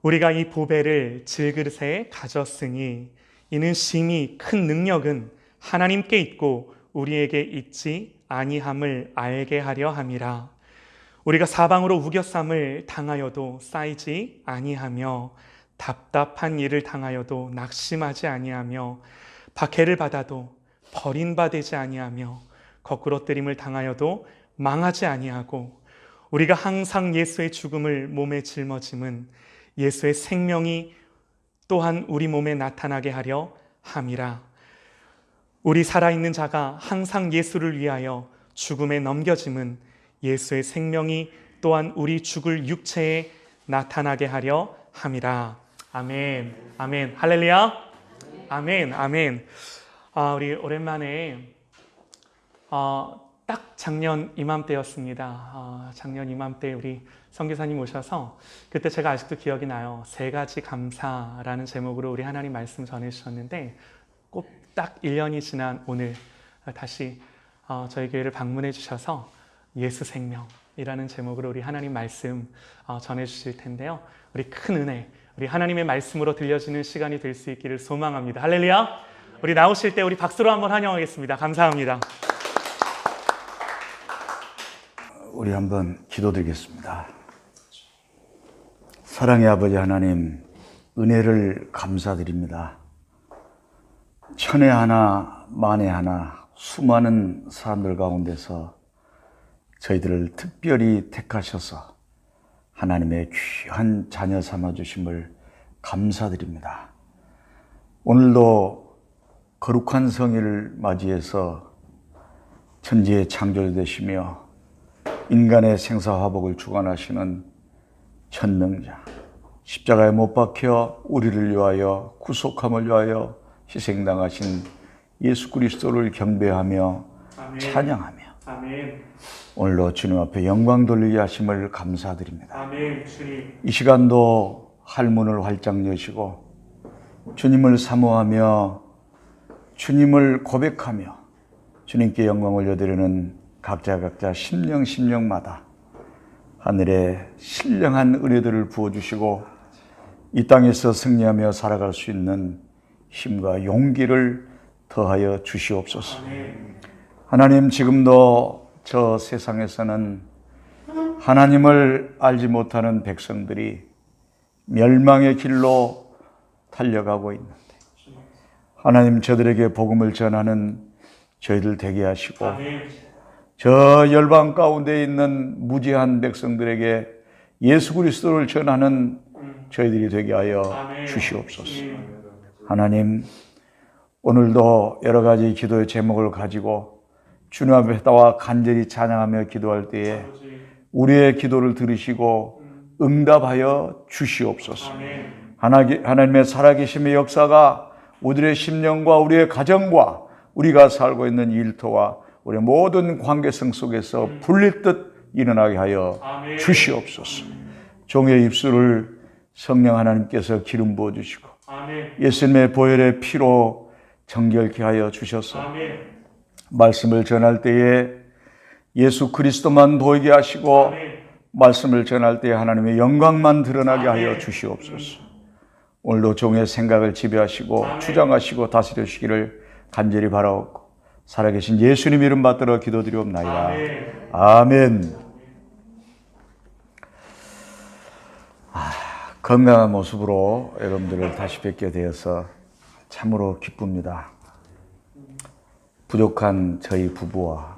우리가 이 보배를 질그릇에 가졌으니 이는 심히 큰 능력은 하나님께 있고 우리에게 있지 아니함을 알게 하려 함이라. 우리가 사방으로 우겨쌈을 당하여도 쌓이지 아니하며 답답한 일을 당하여도 낙심하지 아니하며 박해를 받아도 버림받지 아니하며 거꾸러뜨림을 당하여도 망하지 아니하고 우리가 항상 예수의 죽음을 몸에 짊어짐은 예수의 생명이 또한 우리 몸에 나타나게 하려 함이라. 우리 살아있는 자가 항상 예수를 위하여 죽음에 넘겨짐은 예수의 생명이 또한 우리 죽을 육체에 나타나게 하려 함이라. 아멘. 아멘. 할렐루야. 아멘. 아멘. 우리 오랜만에 딱 작년 이맘때였습니다. 작년 이맘때 우리 선교사님 오셔서 그때 제가 아직도 기억이 나요. 세 가지 감사라는 제목으로 우리 하나님 말씀 전해주셨는데 꼭 딱 1년이 지난 오늘 다시 저희 교회를 방문해 주셔서 예수 생명이라는 제목으로 우리 하나님 말씀 전해주실 텐데요. 우리 큰 은혜, 우리 하나님의 말씀으로 들려지는 시간이 될 수 있기를 소망합니다. 할렐루야. 우리 나오실 때 우리 박수로 한번 환영하겠습니다. 감사합니다. 우리 한번 기도드리겠습니다. 사랑의 아버지 하나님, 은혜를 감사드립니다. 천에 하나 만에 하나 수많은 사람들 가운데서 저희들을 특별히 택하셔서 하나님의 귀한 자녀 삼아주심을 감사드립니다. 오늘도 거룩한 성일을 맞이해서 천지의 창조되시며 인간의 생사화복을 주관하시는 전능자, 십자가에 못 박혀 우리를 위하여 구속함을 위하여 희생당하신 예수 그리스도를 경배하며 아멘. 찬양하며 아멘. 오늘도 주님 앞에 영광 돌리게 하심을 감사드립니다. 아멘. 주님. 이 시간도 할문을 활짝 여시고 주님을 사모하며 주님을 고백하며 주님께 영광을 올려드리는 각자 심령마다 하늘의 신령한 은혜들을 부어주시고 이 땅에서 승리하며 살아갈 수 있는 힘과 용기를 더하여 주시옵소서. 하나님, 지금도 저 세상에서는 하나님을 알지 못하는 백성들이 멸망의 길로 달려가고 있는데 하나님, 저들에게 복음을 전하는 저희들 되게 하시고 저 열방 가운데 있는 무지한 백성들에게 예수 그리스도를 전하는 저희들이 되게 하여 주시옵소서. 하나님, 오늘도 여러 가지 기도의 제목을 가지고 주님 앞에 나와 간절히 찬양하며 기도할 때에 우리의 기도를 들으시고 응답하여 주시옵소서. 하나님의 살아계심의 역사가 우리의 심령과 우리의 가정과 우리가 살고 있는 일터와 우리 모든 관계성 속에서 불릴 듯 일어나게 하여 주시옵소서. 종의 입술을 성령 하나님께서 기름 부어주시고 예수님의 보혈의 피로 정결케 하여 주셔서 말씀을 전할 때에 예수 그리스도만 보이게 하시고 말씀을 전할 때에 하나님의 영광만 드러나게 하여 주시옵소서. 오늘도 종의 생각을 지배하시고 주장하시고 다스려 주시기를 간절히 바라옵고 살아계신 예수님 이름 받들어 기도드리옵나이다. 아멘. 건강한 모습으로 여러분들을 다시 뵙게 되어서 참으로 기쁩니다. 부족한 저희 부부와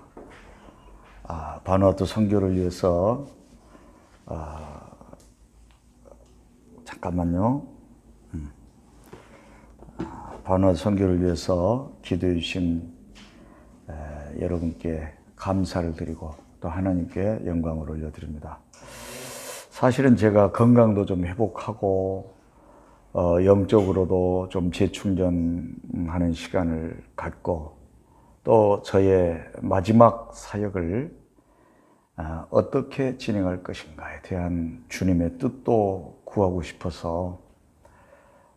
바누아투 선교를 위해서 잠깐만요. 바누아투 선교를 위해서 기도해 주신 여러분께 감사를 드리고 또 하나님께 영광을 올려드립니다. 사실은 제가 건강도 좀 회복하고 영적으로도 좀 재충전하는 시간을 갖고 또 저의 마지막 사역을 어떻게 진행할 것인가에 대한 주님의 뜻도 구하고 싶어서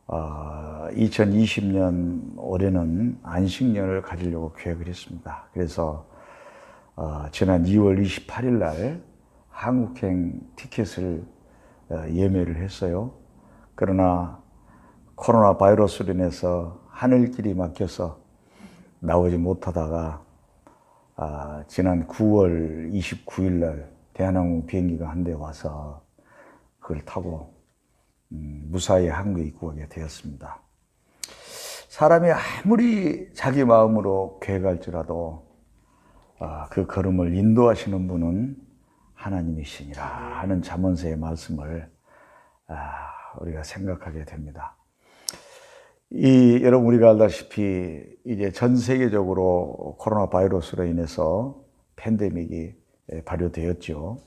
2020년 올해는 안식년을 가지려고 계획을 했습니다. 그래서 지난 2월 28일 날 한국행 티켓을 예매를 했어요. 그러나 코로나 바이러스로 인해서 하늘길이 막혀서 나오지 못하다가 지난 9월 29일 날 대한항공 비행기가 한 대 와서 그걸 타고 무사히 한국에 입국하게 되었습니다. 사람이 아무리 자기 마음으로 계획할지라도 그 걸음을 인도하시는 분은 하나님이시니라 하는 잠언서의 말씀을 우리가 생각하게 됩니다. 여러분 우리가 알다시피 이제 전 세계적으로 코로나 바이러스로 인해서 팬데믹이 발효되었죠.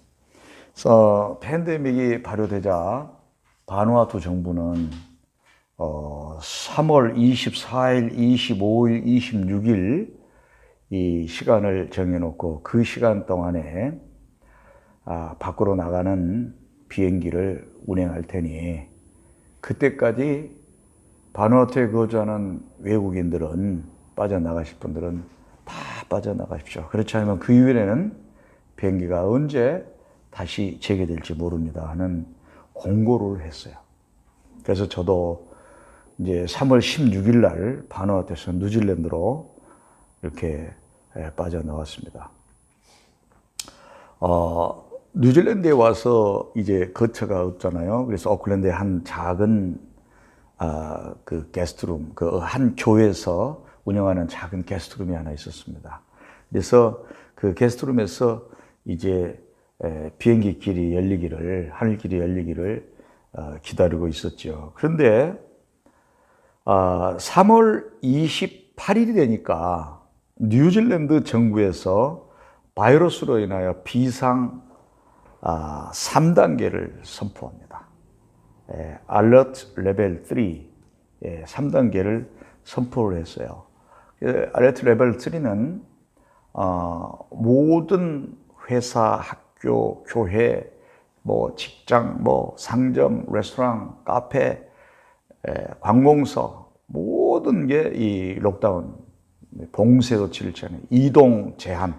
그래서 팬데믹이 발효되자 바누아투 정부는 3월 24일, 25일, 26일 이 시간을 정해놓고 그 시간 동안에 밖으로 나가는 비행기를 운행할 테니 그때까지 바누아투에 거주하는 외국인들은 빠져나가실 분들은 다 빠져나가십시오. 그렇지 않으면 그 이후에는 비행기가 언제 다시 재개될지 모릅니다 하는 공고를 했어요. 그래서 저도 이제 3월 16일 날 바누아투에서 뉴질랜드로 이렇게 빠져나왔습니다. 뉴질랜드에 와서 이제 거처가 없잖아요. 그래서 오클랜드에 한 작은 그 게스트룸, 그 한 교회에서 운영하는 작은 게스트룸이 하나 있었습니다. 그래서 그 게스트룸에서 이제 비행기 길이 열리기를, 하늘길이 열리기를 기다리고 있었죠. 그런데 3월 28일이 되니까 뉴질랜드 정부에서 바이러스로 인하여 비상 3단계를 선포합니다. 알러트 레벨 3, 3단계를 선포를 했어요. 알러트 레벨 3는 모든 회사, 학교, 교회, 뭐 직장, 뭐 상점, 레스토랑, 카페, 관공서 모든 게 이 록다운, 봉쇄도 치르지 않아요. 이동 제한.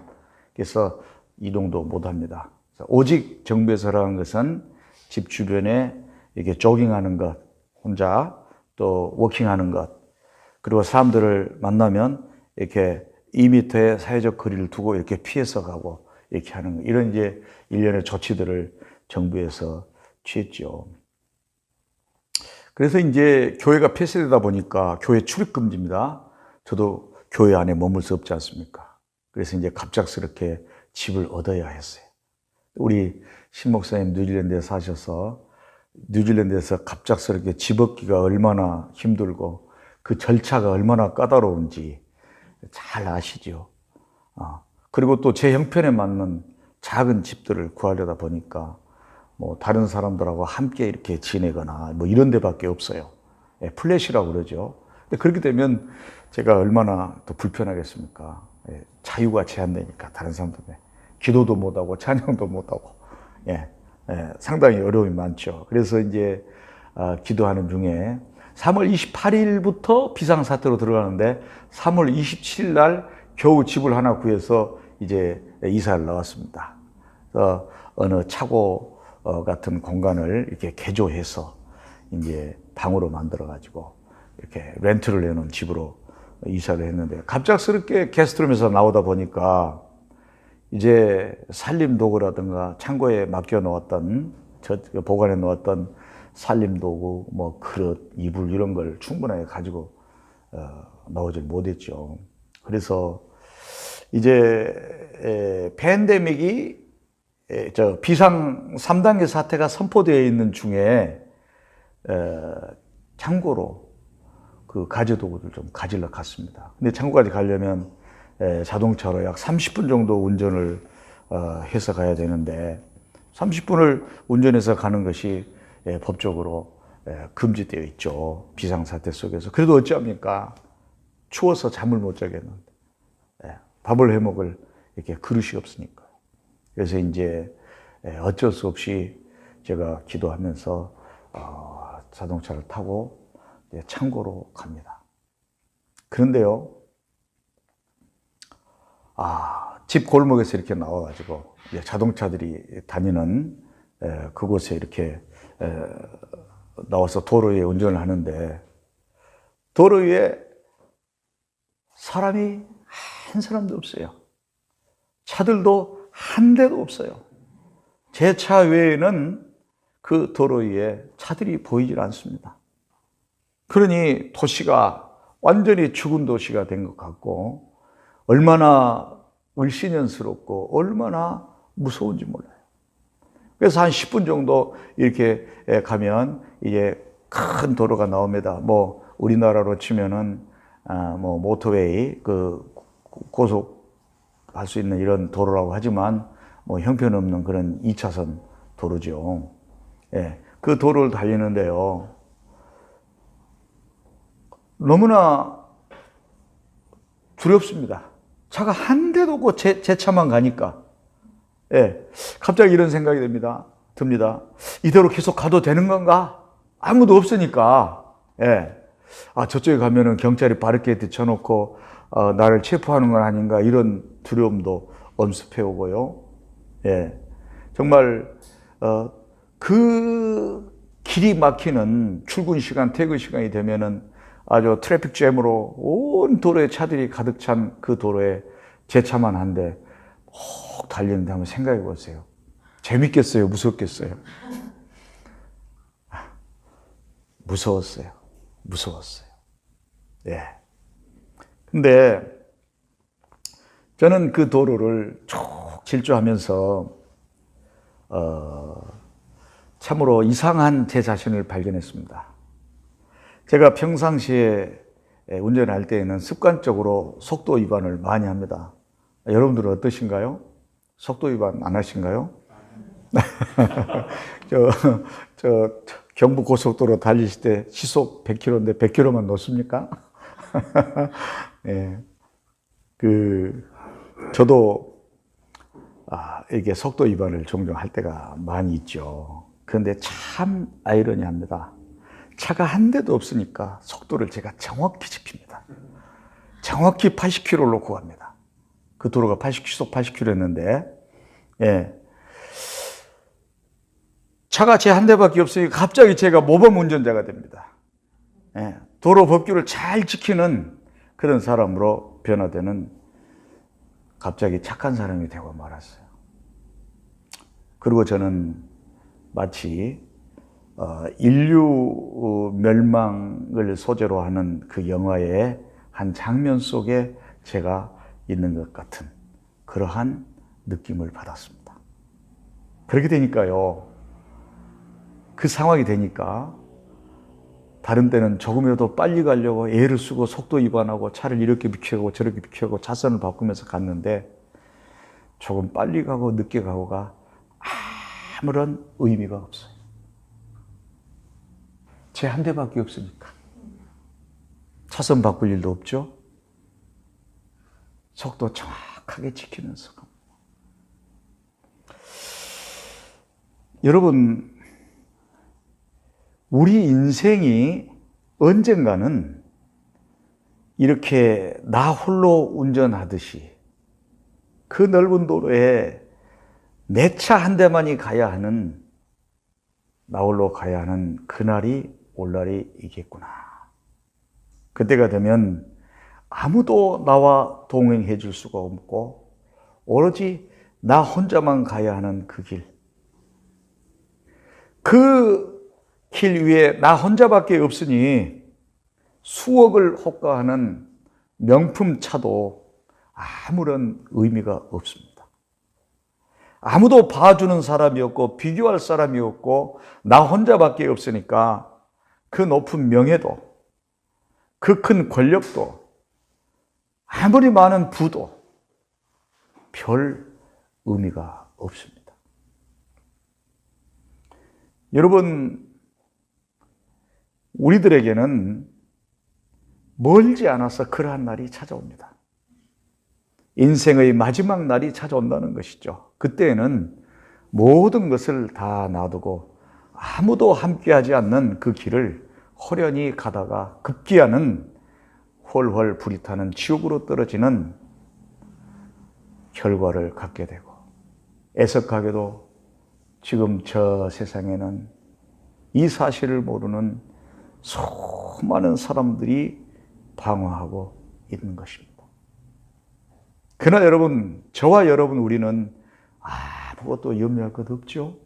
그래서 이동도 못 합니다. 오직 정부에서 하라는 것은 집 주변에 이렇게 조깅하는 것, 혼자 또 워킹하는 것, 그리고 사람들을 만나면 이렇게 2m의 사회적 거리를 두고 이렇게 피해서 가고 이렇게 하는 것, 이런 이제 일련의 조치들을 정부에서 취했죠. 그래서 이제 교회가 폐쇄되다 보니까 교회 출입 금지입니다. 저도 교회 안에 머물 수 없지 않습니까? 그래서 이제 갑작스럽게 집을 얻어야 했어요. 우리 신 목사님 뉴질랜드에 사셔서 뉴질랜드에서 갑작스럽게 집 얻기가 얼마나 힘들고 그 절차가 얼마나 까다로운지 잘 아시죠. 그리고 또 제 형편에 맞는 작은 집들을 구하려다 보니까 뭐 다른 사람들하고 함께 이렇게 지내거나 뭐 이런 데밖에 없어요. 플랫이라고 그러죠. 근데 그렇게 되면 제가 얼마나 또 불편하겠습니까? 자유가 제한되니까 다른 사람들은 기도도 못하고 찬양도 못하고 상당히 어려움이 많죠. 그래서 이제 기도하는 중에 3월 28일부터 비상사태로 들어가는데 3월 27일 날 겨우 집을 하나 구해서 이제 이사를 나왔습니다. 그래서 어느 차고 같은 공간을 이렇게 개조해서 이제 방으로 만들어가지고 이렇게 렌트를 내놓은 집으로 이사를 했는데 갑작스럽게 게스트룸에서 나오다 보니까 이제 살림 도구라든가 창고에 맡겨 놓았던 보관해 놓았던 살림 도구, 뭐 그릇, 이불 이런 걸 충분하게 가지고 나오질 못했죠. 그래서 이제 팬데믹이 비상 3단계 사태가 선포되어 있는 중에 창고로 그 가재도구를 좀 가지러 갔습니다. 근데 창고까지 가려면 자동차로 약 30분 정도 운전을 해서 가야 되는데 30분을 운전해서 가는 것이 법적으로 금지되어 있죠. 비상사태 속에서. 그래도 어찌합니까? 추워서 잠을 못 자겠는데 밥을 해 먹을 이렇게 그릇이 없으니까. 그래서 이제 어쩔 수 없이 제가 기도하면서 자동차를 타고 창고로 갑니다. 그런데요, 집 골목에서 이렇게 나와가지고 자동차들이 다니는 그곳에 이렇게 나와서 도로 위에 운전을 하는데 도로 위에 사람이 한 사람도 없어요. 차들도 한 대도 없어요. 제 차 외에는 그 도로 위에 차들이 보이질 않습니다. 그러니 도시가 완전히 죽은 도시가 된 것 같고 얼마나 을씨년스럽고 얼마나 무서운지 몰라요. 그래서 한 10분 정도 이렇게 가면 이제 큰 도로가 나옵니다. 뭐 우리나라로 치면은 뭐 모터웨이 그 고속할 수 있는 이런 도로라고 하지만 뭐 형편없는 그런 2차선 도로죠. 예, 그 도로를 달리는데요. 너무나 두렵습니다. 차가 한 대도 없고 제 차만 가니까. 예, 갑자기 이런 생각이 듭니다. 이대로 계속 가도 되는 건가? 아무도 없으니까. 예. 저쪽에 가면은 경찰이 바리케이트 쳐놓고, 나를 체포하는 건 아닌가, 이런 두려움도 엄습해 오고요. 예. 정말, 그 길이 막히는 출근 시간, 퇴근 시간이 되면은 아주 트래픽 잼으로 온 도로에 차들이 가득 찬 그 도로에 제 차만 한대 쭉 달리는데 한번 생각해 보세요. 재밌겠어요? 무섭겠어요? 무서웠어요. 예. 근데 저는 그 도로를 쭉 질주하면서 참으로 이상한 제 자신을 발견했습니다. 제가 평상시에 운전할 때에는 습관적으로 속도 위반을 많이 합니다. 여러분들은 어떠신가요? 속도 위반 안 하신가요? 저 경부 고속도로 달리실 때 시속 100km인데 100km만 놓습니까? 예. 저도 이게 속도 위반을 종종 할 때가 많이 있죠. 그런데 참 아이러니합니다. 차가 한 대도 없으니까 속도를 제가 정확히 지킵니다. 정확히 80km를 놓고 갑니다. 그 도로가 시속 80km였는데, 예. 차가 제 한 대밖에 없으니까 갑자기 제가 모범 운전자가 됩니다. 예. 도로 법규를 잘 지키는 그런 사람으로 변화되는 갑자기 착한 사람이 되고 말았어요. 그리고 저는 마치 인류 멸망을 소재로 하는 그 영화의 한 장면 속에 제가 있는 것 같은 그러한 느낌을 받았습니다. 그렇게 되니까요, 그 상황이 되니까 다른 때는 조금이라도 빨리 가려고 애를 쓰고 속도 위반하고 차를 이렇게 비켜고 저렇게 비켜고 차선을 바꾸면서 갔는데 조금 빨리 가고 늦게 가고가 아무런 의미가 없어요. 제 한 대밖에 없으니까. 차선 바꿀 일도 없죠. 속도 정확하게 지키면서. 여러분, 우리 인생이 언젠가는 이렇게 나 홀로 운전하듯이 그 넓은 도로에 내 차 한 대만이 가야 하는, 나 홀로 가야 하는 그날이 올 날이 있겠구나. 그때가 되면 아무도 나와 동행해 줄 수가 없고 오로지 나 혼자만 가야 하는 그 길. 그 길 위에 나 혼자밖에 없으니 수억을 호가하는 명품 차도 아무런 의미가 없습니다. 아무도 봐주는 사람이 없고 비교할 사람이 없고 나 혼자밖에 없으니까 그 높은 명예도, 그 큰 권력도, 아무리 많은 부도 별 의미가 없습니다. 여러분, 우리들에게는 멀지 않아서 그러한 날이 찾아옵니다. 인생의 마지막 날이 찾아온다는 것이죠. 그때에는 모든 것을 다 놔두고 아무도 함께하지 않는 그 길을 호련히 가다가 급기야는 홀홀 불이 타는 지옥으로 떨어지는 결과를 갖게 되고, 애석하게도 지금 저 세상에는 이 사실을 모르는 수많은 사람들이 방황하고 있는 것입니다. 그러나 여러분, 저와 여러분 우리는 아무것도 염려할 것 없죠.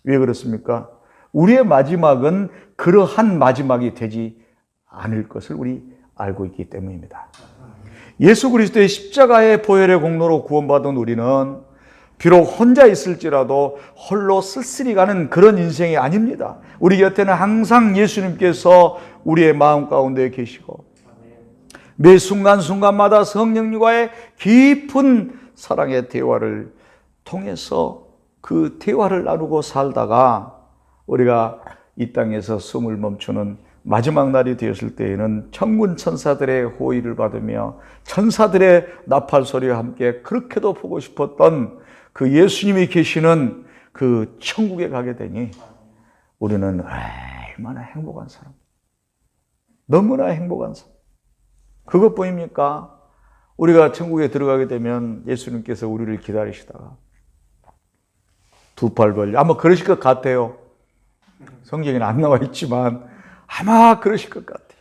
왜 그렇습니까? 우리의 마지막은 그러한 마지막이 되지 않을 것을 우리 알고 있기 때문입니다. 예수 그리스도의 십자가의 보혈의 공로로 구원받은 우리는 비록 혼자 있을지라도 홀로 쓸쓸히 가는 그런 인생이 아닙니다. 우리 곁에는 항상 예수님께서 우리의 마음 가운데 계시고 매 순간순간마다 성령님과의 깊은 사랑의 대화를 통해서 그 대화를 나누고 살다가 우리가 이 땅에서 숨을 멈추는 마지막 날이 되었을 때에는 천군 천사들의 호의를 받으며 천사들의 나팔 소리와 함께 그렇게도 보고 싶었던 그 예수님이 계시는 그 천국에 가게 되니 우리는 얼마나 행복한 사람, 너무나 행복한 사람. 그것뿐입니까? 우리가 천국에 들어가게 되면 예수님께서 우리를 기다리시다가 두 팔 벌려, 아마 그러실 것 같아요. 성경에는 안 나와 있지만 아마 그러실 것 같아요.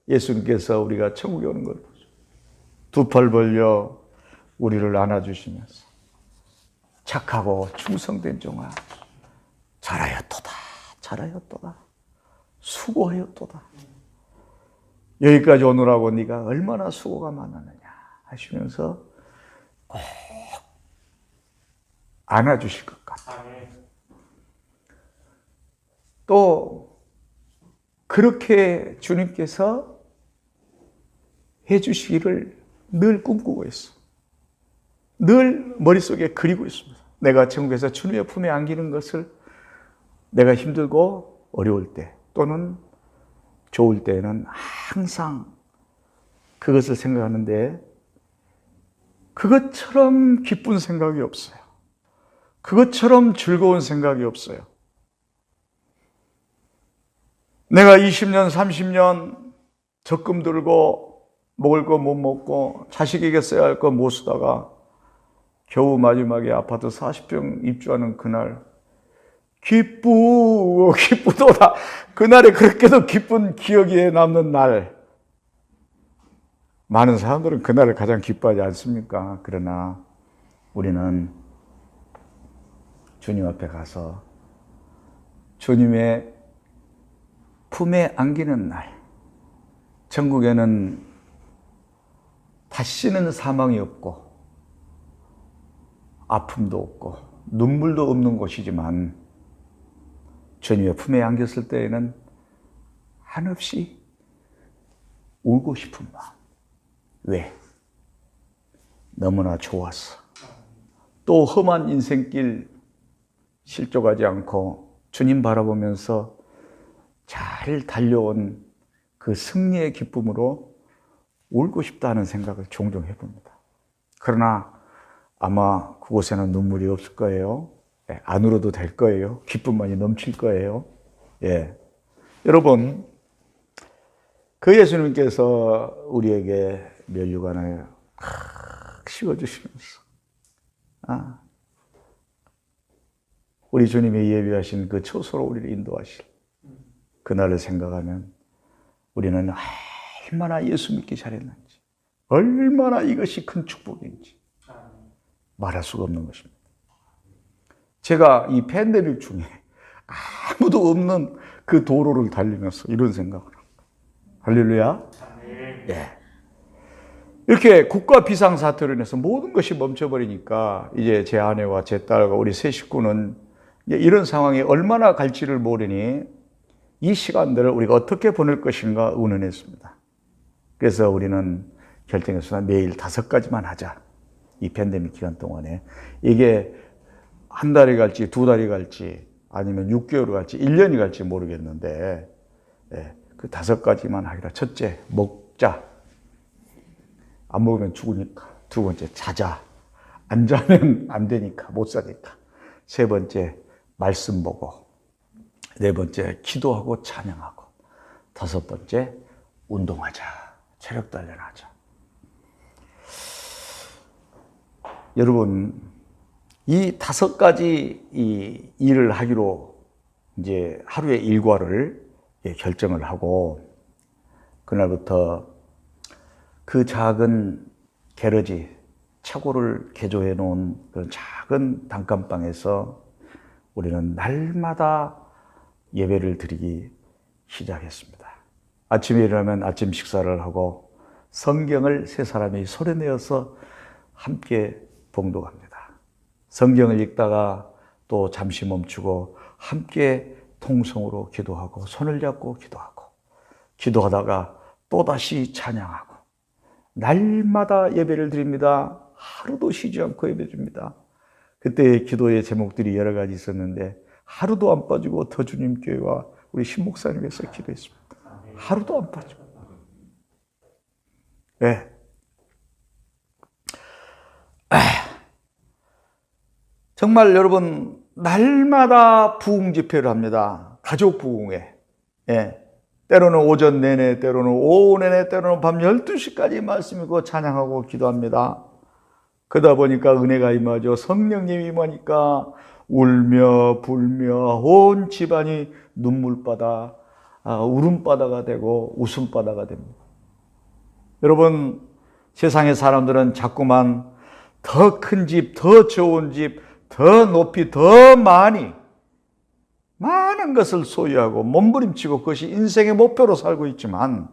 예수님께서 우리가 천국에 오는 걸 보죠. 두 팔 벌려 우리를 안아주시면서 착하고 충성된 종아, 잘하였도다, 잘하였도다, 수고하였도다. 여기까지 오느라고 네가 얼마나 수고가 많았느냐 하시면서 꼭 안아주실 것 같아요. 또 그렇게 주님께서 해주시기를 늘 꿈꾸고 있어. 늘 머릿속에 그리고 있습니다. 내가 천국에서 주님의 품에 안기는 것을 내가 힘들고 어려울 때 또는 좋을 때는 항상 그것을 생각하는데 그것처럼 기쁜 생각이 없어요. 그것처럼 즐거운 생각이 없어요. 내가 20년, 30년 적금 들고 먹을 거 못 먹고 자식에게 써야 할 거 못 쓰다가 겨우 마지막에 아파트 40평 입주하는 그날 기쁘도다. 그날에 그렇게도 기쁜 기억이 남는 날. 많은 사람들은 그날을 가장 기뻐하지 않습니까? 그러나 우리는 주님 앞에 가서 주님의 품에 안기는 날, 천국에는 다시는 사망이 없고 아픔도 없고 눈물도 없는 곳이지만 주님의 품에 안겼을 때에는 한없이 울고 싶은 마음. 왜? 너무나 좋았어. 또 험한 인생길 실족하지 않고 주님 바라보면서 잘 달려온 그 승리의 기쁨으로 울고 싶다는 생각을 종종 해봅니다. 그러나 아마 그곳에는 눈물이 없을 거예요. 안 울어도 될 거예요. 기쁨만이 넘칠 거예요. 예. 여러분, 그 예수님께서 우리에게 면류관을 씌워주시면서 우리 주님이 예비하신 그 초소로 우리를 인도하실 그날을 생각하면 우리는 얼마나 예수 믿기 잘했는지, 얼마나 이것이 큰 축복인지 말할 수가 없는 것입니다. 제가 이 팬데믹 중에 아무도 없는 그 도로를 달리면서 이런 생각을 합니다. 할렐루야. 예. 이렇게 국가 비상사태로 인해서 모든 것이 멈춰버리니까 이제 제 아내와 제 딸과 우리 세 식구는 이런 상황이 얼마나 갈지를 모르니 이 시간들을 우리가 어떻게 보낼 것인가 의논했습니다. 그래서 우리는 결정했으나 매일 5가지만 하자. 이 팬데믹 기간 동안에. 이게 한 달이 갈지 2달이 갈지 아니면 6개월이 갈지 1년이 갈지 모르겠는데 그 5가지만 하기로. 첫째, 먹자. 안 먹으면 죽으니까. 두 번째, 자자. 안 자면 안 되니까, 못 사니까. 세 번째, 말씀 보고. 네 번째, 기도하고 찬양하고. 5번째, 운동하자. 체력 단련하자. 여러분, 이 5가지 이 일을 하기로 이제 하루의 일과를 결정을 하고 그날부터 그 작은 게러지 차고를 개조해 놓은 그런 작은 단칸방에서 우리는 날마다 예배를 드리기 시작했습니다. 아침에 일어나면 아침 식사를 하고 성경을 세 사람이 소리내어서 함께 봉독합니다. 성경을 읽다가 또 잠시 멈추고 함께 통성으로 기도하고 손을 잡고 기도하고 기도하다가 또다시 찬양하고 날마다 예배를 드립니다. 하루도 쉬지 않고 예배 드립니다. 그때 기도의 제목들이 여러 가지 있었는데 하루도 안 빠지고 더 주님 교회와 우리 신 목사님 위해서 기도했습니다. 하루도 안 빠지고. 네. 정말 여러분 날마다 부흥 집회를 합니다. 가족 부흥회. 예. 때로는 오전 내내, 때로는 오후 내내, 때로는 밤 12시까지 말씀 읽고 찬양하고 기도합니다. 그러다 보니까 은혜가 임하죠. 성령님이 임하니까 울며 불며 온 집안이 눈물바다, 울음바다가 되고 웃음바다가 됩니다. 여러분, 세상의 사람들은 자꾸만 더 큰 집, 더 좋은 집, 더 높이, 더 많은 것을 소유하고 몸부림치고 그것이 인생의 목표로 살고 있지만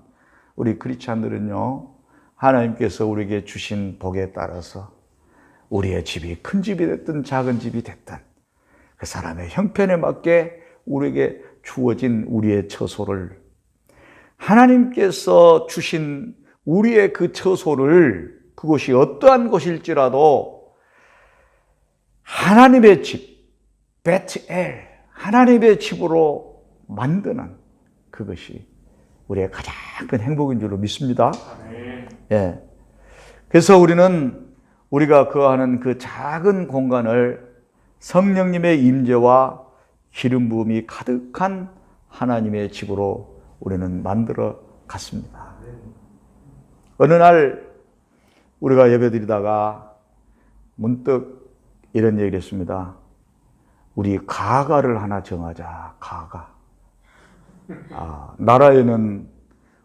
우리 크리스찬들은요, 하나님께서 우리에게 주신 복에 따라서 우리의 집이 큰 집이 됐든 작은 집이 됐든 그 사람의 형편에 맞게 우리에게 주어진 우리의 처소를 하나님께서 주신 우리의 그 처소를 그것이 어떠한 곳일지라도 하나님의 집, 베트엘, 하나님의 집으로 만드는 그것이 우리의 가장 큰 행복인 줄로 믿습니다. 예. 그래서 우리가 거하는 그 작은 공간을 성령님의 임재와 기름 부음이 가득한 하나님의 집으로 우리는 만들어 갔습니다. 어느 날 우리가 예배드리다가 문득 이런 얘기를 했습니다. 우리 가가를 하나 정하자. 가가. 나라에는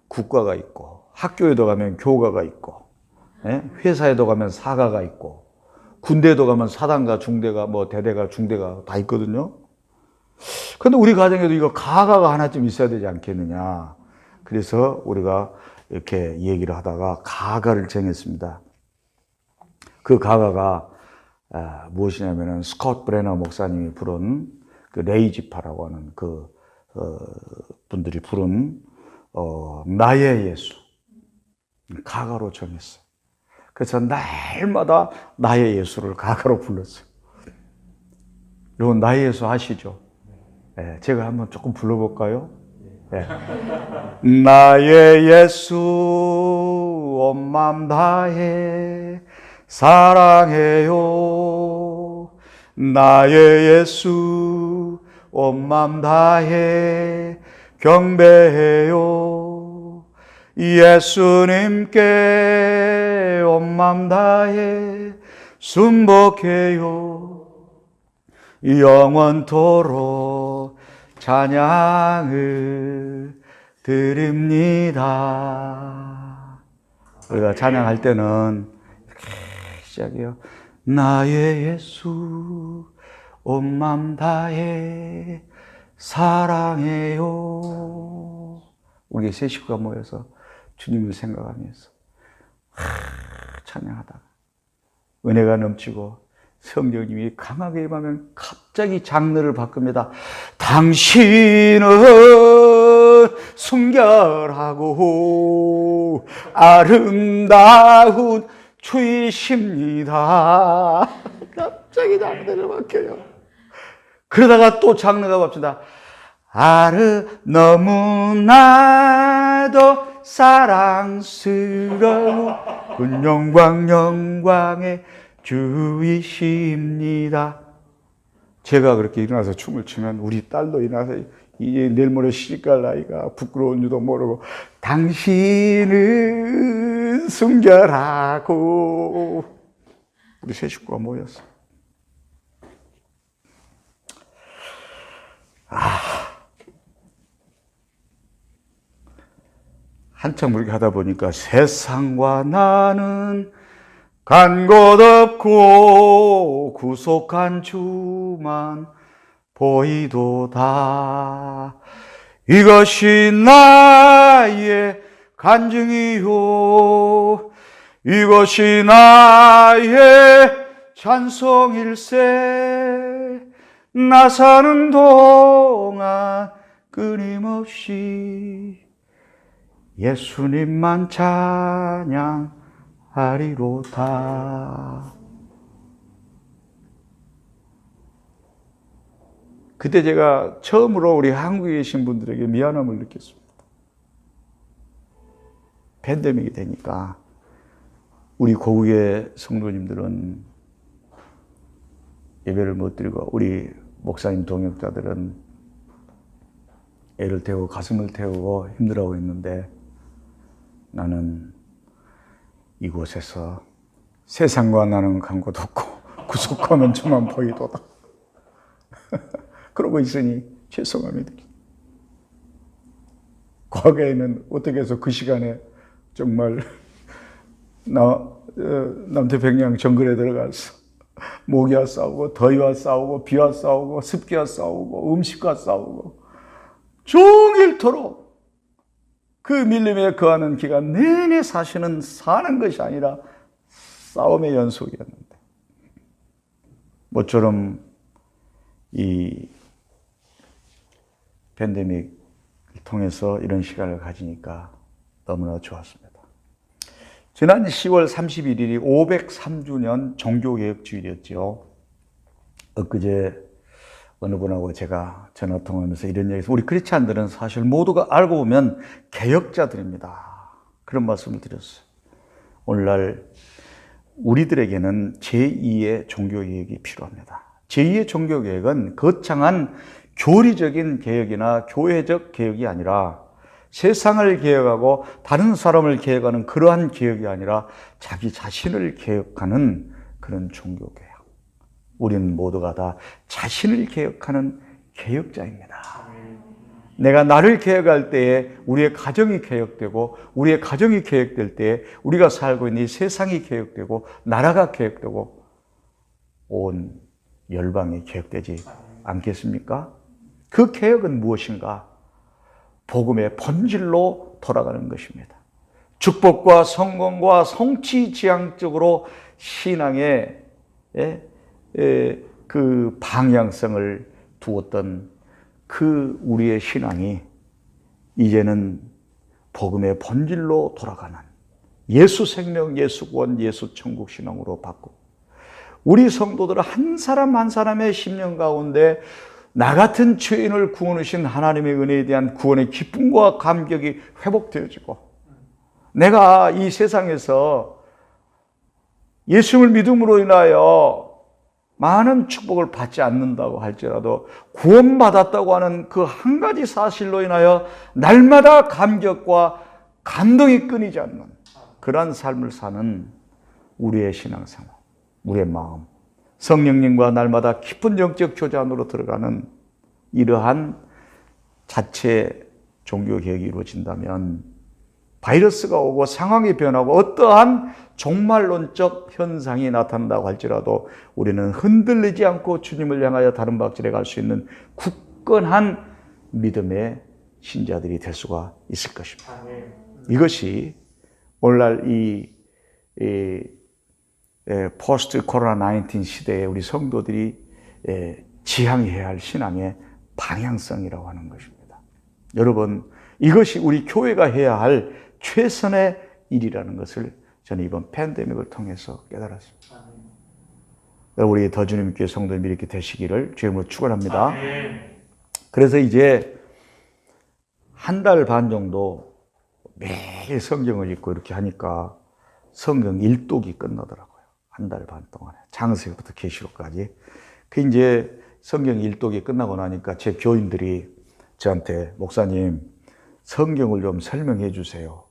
국가가 있고 학교에도 가면 교가가 있고 회사에도 가면 사가가 있고 군대에도 가면 사단가 중대가 대대가 중대가 다 있거든요. 그런데 우리 가정에도 이거 가가가 하나쯤 있어야 되지 않겠느냐. 그래서 우리가 이렇게 얘기를 하다가 가가를 정했습니다. 그 가가가 무엇이냐면은 스콧 브레너 목사님이 부른 그 레이지파라고 하는 그 분들이 부른 나의 예수 가가로 정했어요. 그래서 날마다 나의 예수를 가가로 불렀어요. 여러분 나의 예수 아시죠? 네, 제가 한번 조금 불러볼까요? 네. 나의 예수 온 맘 다해 사랑해요. 나의 예수 온 맘 다해 경배해요. 예수님께 온 맘 다해 순복해요. 영원토록 찬양을 드립니다. 우리가 찬양할 때는 이렇게 시작해요. 나의 예수 온 맘 다해 사랑해요. 우리 세 식구가 모여서 주님을 생각하면서 찬양하다가 은혜가 넘치고 성령님이 강하게 임하면 갑자기 장르를 바꿉니다. 당신은 순결하고 아름다운 주이십니다. 갑자기 장르를 바뀌어요. 그러다가 또 장르가 바뀝니다. 너무나도 사랑스러운 영광의 주이십니다. 제가 그렇게 일어나서 춤을 추면 우리 딸도 일어나서 이제 내일 모레 시집갈 나이가 부끄러운 줄도 모르고 당신은 순결하고 우리 세 식구가 모였어. 한참 그렇게 하다 보니까 세상과 나는 간 곳 없고 구속한 주만 보이도다. 이것이 나의 간증이요 이것이 나의 찬송일세. 나 사는 동안 끊임없이 예수님만 찬양하리로다. 그때 제가 처음으로 우리 한국에 계신 분들에게 미안함을 느꼈습니다. 팬데믹이 되니까 우리 고국의 성도님들은 예배를 못 드리고 우리 목사님 동역자들은 애를 태우고 가슴을 태우고 힘들어하고 있는데 나는 이곳에서 세상과 나는 간 곳 없고 구속하면 저만 보이도다. 그러고 있으니 죄송함이 들립니다. 과거에는 어떻게 해서 그 시간에 정말 남태평양 정글에 들어가서 모기와 싸우고 더위와 싸우고 비와 싸우고 습기와 싸우고 음식과 싸우고 종일토록 그 밀림에 거하는 기간 내내 사시는 사는 것이 아니라 싸움의 연속이었는데 모처럼 이 팬데믹을 통해서 이런 시간을 가지니까 너무나 좋았습니다. 지난 10월 31일이 503주년 종교개혁주일이었죠. 엊그제 어느 분하고 제가 전화통화하면서 이런 얘기했어요. 우리 크리스찬들은 사실 모두가 알고 보면 개혁자들입니다. 그런 말씀을 드렸어요. 오늘날 우리들에게는 제2의 종교개혁이 필요합니다. 제2의 종교개혁은 거창한 교리적인 개혁이나 교회적 개혁이 아니라 세상을 개혁하고 다른 사람을 개혁하는 그러한 개혁이 아니라 자기 자신을 개혁하는 그런 종교개혁. 우리는 모두가 다 자신을 개혁하는 개혁자입니다. 내가 나를 개혁할 때에 우리의 가정이 개혁되고 우리의 가정이 개혁될 때에 우리가 살고 있는 이 세상이 개혁되고 나라가 개혁되고 온 열방이 개혁되지 않겠습니까? 그 개혁은 무엇인가? 복음의 본질로 돌아가는 것입니다. 축복과 성공과 성취지향적으로 신앙의 그 방향성을 두었던 그 우리의 신앙이 이제는 복음의 본질로 돌아가는 예수 생명, 예수 구원, 예수 천국 신앙으로 바꾸고 우리 성도들 한 사람 한 사람의 심령 가운데 나 같은 죄인을 구원하신 하나님의 은혜에 대한 구원의 기쁨과 감격이 회복되어지고 내가 이 세상에서 예수를 믿음으로 인하여 많은 축복을 받지 않는다고 할지라도 구원받았다고 하는 그 한 가지 사실로 인하여 날마다 감격과 감동이 끊이지 않는 그러한 삶을 사는 우리의 신앙생활, 우리의 마음, 성령님과 날마다 깊은 영적 교제 안으로 들어가는 이러한 자체 종교개혁이 이루어진다면 바이러스가 오고 상황이 변하고 어떠한 종말론적 현상이 나타난다고 할지라도 우리는 흔들리지 않고 주님을 향하여 다른 박질에 갈 수 있는 굳건한 믿음의 신자들이 될 수가 있을 것입니다. 이것이 오늘날 이 포스트 코로나 19 시대에 우리 성도들이 지향해야 할 신앙의 방향성이라고 하는 것입니다. 여러분, 이것이 우리 교회가 해야 할 최선의 일이라는 것을 저는 이번 팬데믹을 통해서 깨달았습니다. 우리 더 주님께 성도님이 이렇게 되시기를 주님으로 축원합니다. 그래서 이제 한 달 반 정도 매일 성경을 읽고 이렇게 하니까 성경 일독이 끝나더라고요. 한 달 반 동안에 창세기부터 계시록까지. 그 이제 성경 일독이 끝나고 나니까 제 교인들이 저한테 목사님 성경을 좀 설명해 주세요.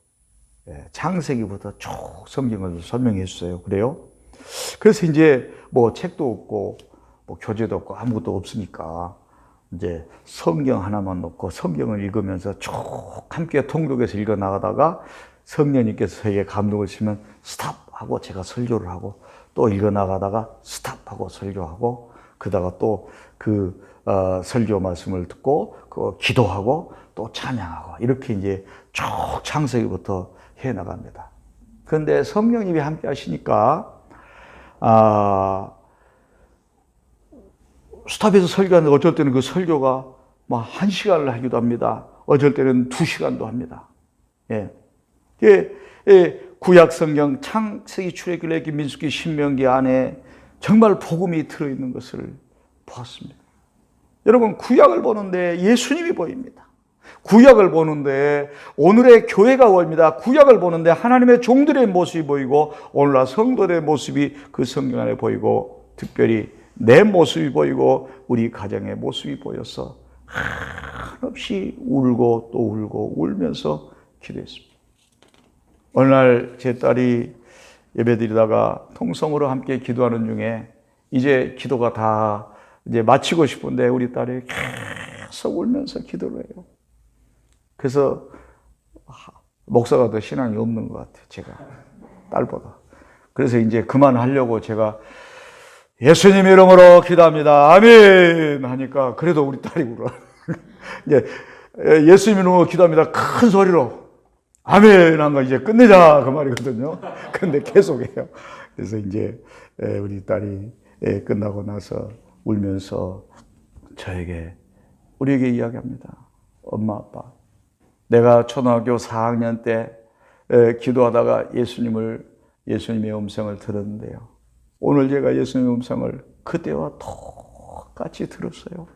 창세기부터 쭉 성경을 설명해 주세요. 그래요? 그래서 이제 뭐 책도 없고 뭐 교재도 없고 아무것도 없으니까 이제 성경 하나만 놓고 성경을 읽으면서 쭉 함께 통독해서 읽어 나가다가 성령님께서 저에게 감동을 주시면 스탑하고 제가 설교를 하고 또 읽어 나가다가 스탑하고 설교하고 그러다가 또 그 설교 말씀을 듣고 그 기도하고 또 찬양하고 이렇게 이제 쭉 창세기부터 해 나갑니다. 그런데 성령님이 함께 하시니까 스탑해서 설교하는데 어쩔 때는 그 설교가 뭐 1시간을 하기도 합니다. 어쩔 때는 2시간도 합니다. 예. 구약 성경 창세기, 출애굽기, 레위기, 민수기, 신명기 안에 정말 복음이 들어있는 것을 보았습니다. 여러분, 구약을 보는데 예수님이 보입니다. 구약을 보는데 오늘의 교회가 보입니다. 구약을 보는데 하나님의 종들의 모습이 보이고 오늘날 성도들의 모습이 그 성경 안에 보이고 특별히 내 모습이 보이고 우리 가정의 모습이 보여서 한없이 울고 또 울고 울면서 기도했습니다. 어느 날 제 딸이 예배드리다가 통성으로 함께 기도하는 중에 이제 기도가 다 이제 마치고 싶은데 우리 딸이 계속 울면서 기도를 해요. 그래서 목사가 더 신앙이 없는 것 같아요. 제가 딸보다. 그래서 이제 그만하려고 제가 예수님 이름으로 기도합니다. 아멘 하니까 그래도 우리 딸이 울어. 이제 예수님 이름으로 기도합니다. 큰 소리로 아멘 한 거 이제 끝내자 그 말이거든요. 근데 계속해요. 그래서 이제 우리 딸이 끝나고 나서 울면서 우리에게 이야기합니다. 엄마 아빠, 내가 초등학교 4학년 때 기도하다가 예수님의 음성을 들었는데요. 오늘 제가 예수님의 음성을 그때와 똑같이 들었어요.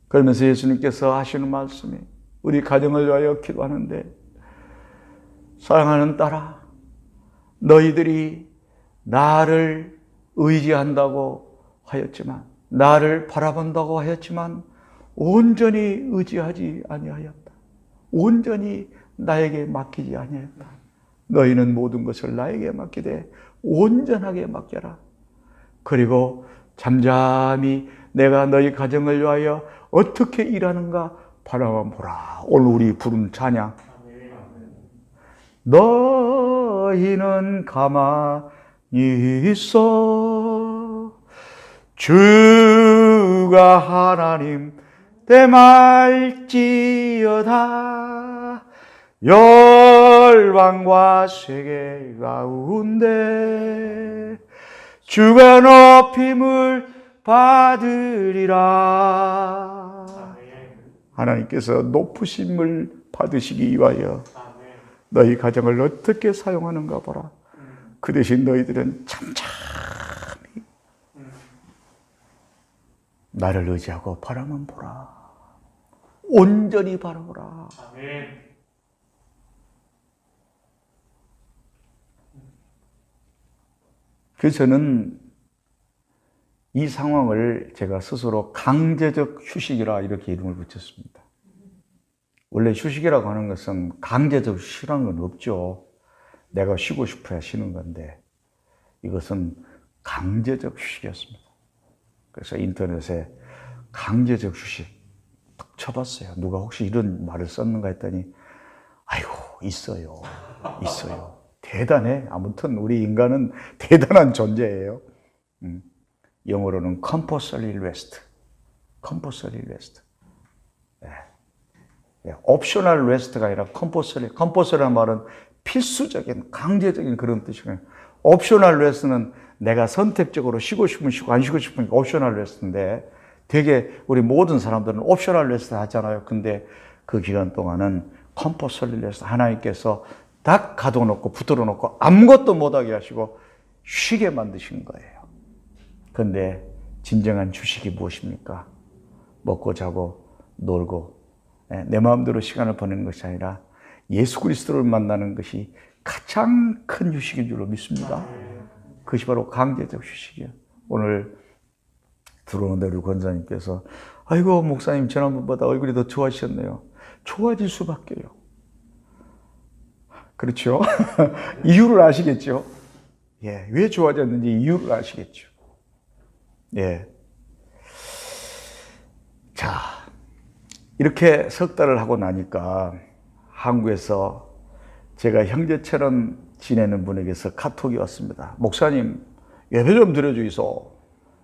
그러면서 예수님께서 하시는 말씀이 우리 가정을 위하여 기도하는데 사랑하는 딸아, 너희들이 나를 의지한다고 하였지만 나를 바라본다고 하였지만 온전히 의지하지 아니하였다. 온전히 나에게 맡기지 아니하였다. 너희는 모든 것을 나에게 맡기되 온전하게 맡겨라. 그리고 잠잠히 내가 너희 가정을 위하여 어떻게 일하는가 바라만 보라. 오늘 우리 부른 찬양. 너희는 가만히 있어 주가 하나님 대말지어다. 열방과 세계 가운데 주가 높임을 받으리라. 하나님께서 높으심을 받으시기 위하여 너희 가정을 어떻게 사용하는가 보라. 그 대신 너희들은 잠잠히 나를 의지하고 바라만 보라. 온전히 바라보라. 그래서 저는 이 상황을 제가 스스로 강제적 휴식이라 이렇게 이름을 붙였습니다. 원래 휴식이라고 하는 것은 강제적 쉬라는 건 없죠. 내가 쉬고 싶어야 쉬는 건데 이것은 강제적 휴식이었습니다. 그래서 인터넷에 강제적 휴식 딱 쳐봤어요. 누가 혹시 이런 말을 썼는가 했더니 아이고 있어요. 대단해. 아무튼 우리 인간은 대단한 존재예요. 영어로는 compulsory rest. 옵셔널 rest가 아니라 compulsory라는 말은 필수적인, 강제적인 그런 뜻이에요. 옵셔널 rest는 내가 선택적으로 쉬고 싶으면 쉬고 안 쉬고 싶으면 옵셔널 rest인데 되게 우리 모든 사람들은 옵셔널 rest 하잖아요. 근데 그 기간 동안은 compulsory rest, 하나님께서 딱 가둬놓고 붙들어 놓고 아무것도 못하게 하시고 쉬게 만드신 거예요. 그런데 진정한 휴식이 무엇입니까? 먹고 자고 놀고 내 마음대로 시간을 보내는 것이 아니라 예수 그리스도를 만나는 것이 가장 큰 휴식인 줄로 믿습니다. 그것이 바로 강제적 휴식이에요. 오늘 들어오는데 우리 권사님께서 아이고 목사님 지난번보다 얼굴이 더 좋아지셨네요. 좋아질 수밖에요. 그렇죠? 이유를 아시겠죠? 예, 왜 좋아졌는지 이유를 아시겠죠? 예. 자, 이렇게 석 달을 하고 나니까 한국에서 제가 형제처럼 지내는 분에게서 카톡이 왔습니다. 목사님, 예배 좀 드려주이소.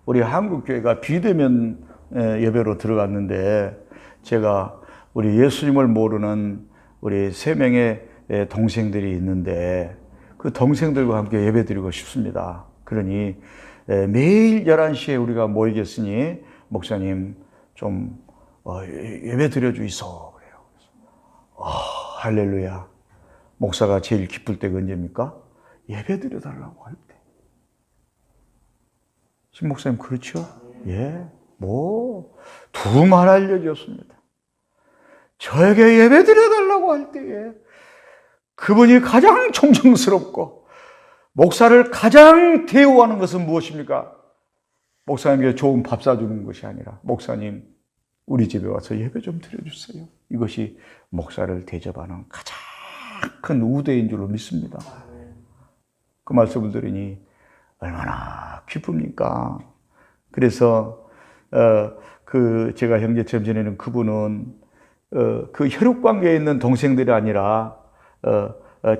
우리 한국교회가 비대면 예배로 들어갔는데 제가 우리 예수님을 모르는 우리 3명의 동생들이 있는데 그 동생들과 함께 예배 드리고 싶습니다. 그러니 매일 11시에 우리가 모이겠으니 목사님 좀 예배 드려주이소. 그래요. 할렐루야. 목사가 제일 기쁠 때가 언제입니까? 예배 드려달라고 할 때. 신 목사님 그렇죠? 예. 두말 알려줬습니다. 저에게 예배 드려달라고 할 때에 그분이 가장 존경스럽고 목사를 가장 대우하는 것은 무엇입니까? 목사님께 좋은 밥 사주는 것이 아니라 목사님 우리 집에 와서 예배 좀 드려주세요. 이것이 목사를 대접하는 가장 큰 우대인 줄로 믿습니다. 그 말씀을 들으니 얼마나 기쁩니까? 그래서 제가 형제처럼 지내는 그분은 그 혈육관계에 있는 동생들이 아니라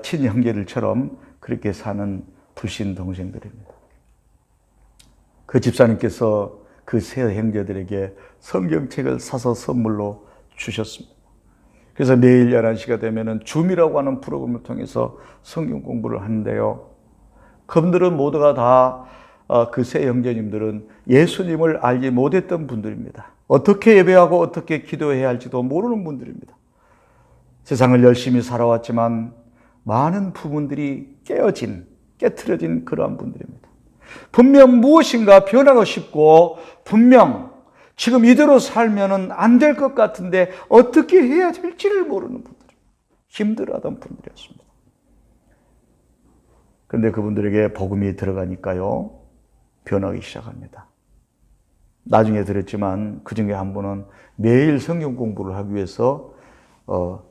친형제들처럼 그렇게 사는 불신 동생들입니다. 그 집사님께서 그 세 형제들에게 성경책을 사서 선물로 주셨습니다. 그래서 매일 11시가 되면 줌이라고 하는 프로그램을 통해서 성경 공부를 하는데요. 그분들은 모두가 다 그 세 형제님들은 예수님을 알지 못했던 분들입니다. 어떻게 예배하고 어떻게 기도해야 할지도 모르는 분들입니다. 세상을 열심히 살아왔지만 많은 부분들이 깨트려진 그러한 분들입니다. 분명 무엇인가 변하고 싶고 분명 지금 이대로 살면은 안 될 것 같은데 어떻게 해야 될지를 모르는 분들, 힘들어하던 분들이었습니다. 그런데 그분들에게 복음이 들어가니까요, 변하기 시작합니다. 나중에 들었지만 그 중에 한 분은 매일 성경 공부를 하기 위해서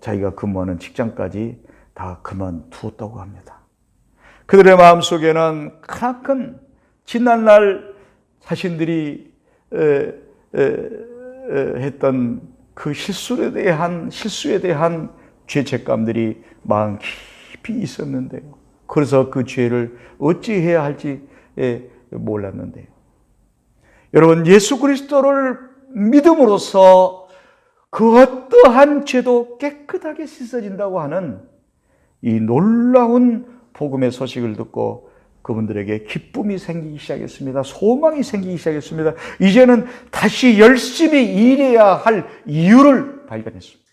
자기가 근무하는 직장까지 다 그만두었다고 합니다. 그들의 마음속에는 크나큰 지난날 자신들이 했던 그 실수에 대한 죄책감들이 마음 깊이 있었는데요. 그래서 그 죄를 어찌해야 할지 몰랐는데요. 여러분, 예수 그리스도를 믿음으로써 그 어떠한 죄도 깨끗하게 씻어진다고 하는 이 놀라운 복음의 소식을 듣고 그분들에게 기쁨이 생기기 시작했습니다. 소망이 생기기 시작했습니다. 이제는 다시 열심히 일해야 할 이유를 발견했습니다.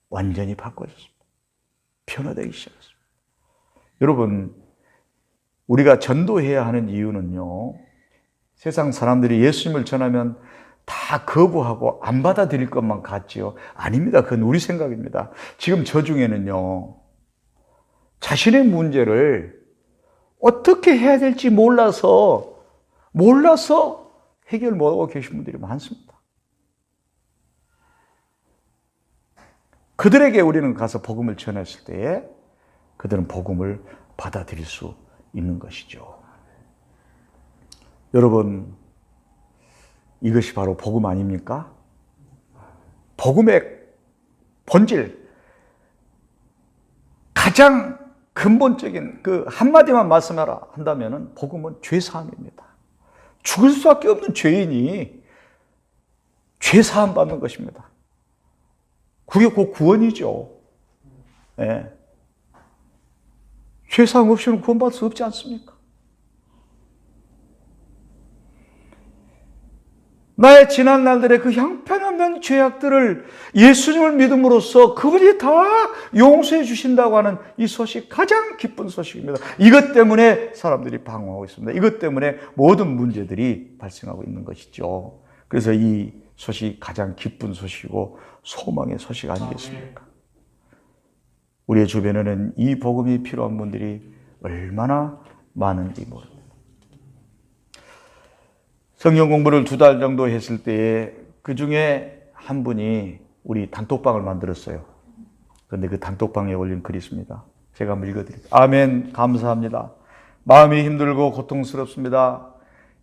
완전히 바꿔졌습니다. 변화되기 시작했습니다. 여러분, 우리가 전도해야 하는 이유는요, 세상 사람들이 예수님을 전하면 다 거부하고 안 받아들일 것만 같지요. 아닙니다. 그건 우리 생각입니다. 지금 저 중에는요, 자신의 문제를 어떻게 해야 될지 몰라서 해결 못하고 계신 분들이 많습니다. 그들에게 우리는 가서 복음을 전했을 때에 그들은 복음을 받아들일 수 있는 것이죠. 여러분, 이것이 바로 복음 아닙니까? 복음의 본질, 가장 근본적인 그 한마디만 말씀하라 한다면 복음은 죄사함입니다. 죽을 수밖에 없는 죄인이 죄사함 받는 것입니다. 그게 곧 구원이죠. 네. 죄사함 없이는 구원받을 수 없지 않습니까? 나의 지난 날들의 그 형편없는 죄악들을 예수님을 믿음으로써 그분이 다 용서해 주신다고 하는 이 소식, 가장 기쁜 소식입니다. 이것 때문에 사람들이 방황하고 있습니다. 이것 때문에 모든 문제들이 발생하고 있는 것이죠. 그래서 이 소식이 가장 기쁜 소식이고 소망의 소식 아니겠습니까? 우리의 주변에는 이 복음이 필요한 분들이 얼마나 많은지 모릅니다. 성경 공부를 2달 정도 했을 때에 그 중에 한 분이 우리 단톡방을 만들었어요. 그런데 그 단톡방에 올린 글이 있습니다. 제가 한번 읽어드릴게요. 아멘, 감사합니다. 마음이 힘들고 고통스럽습니다.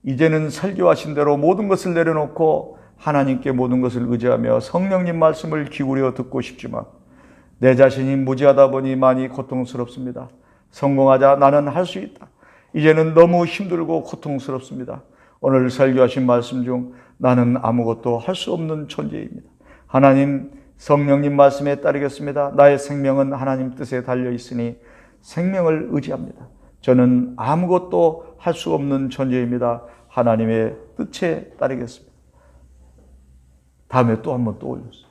이제는 설교하신 대로 모든 것을 내려놓고 하나님께 모든 것을 의지하며 성령님 말씀을 기울여 듣고 싶지만 내 자신이 무지하다 보니 많이 고통스럽습니다. 성공하자 나는 할 수 있다. 이제는 너무 힘들고 고통스럽습니다. 오늘 설교하신 말씀 중 나는 아무것도 할 수 없는 존재입니다. 하나님, 성령님 말씀에 따르겠습니다. 나의 생명은 하나님 뜻에 달려 있으니 생명을 의지합니다. 저는 아무것도 할 수 없는 존재입니다. 하나님의 뜻에 따르겠습니다. 다음에 또 한 번 또 올렸어요.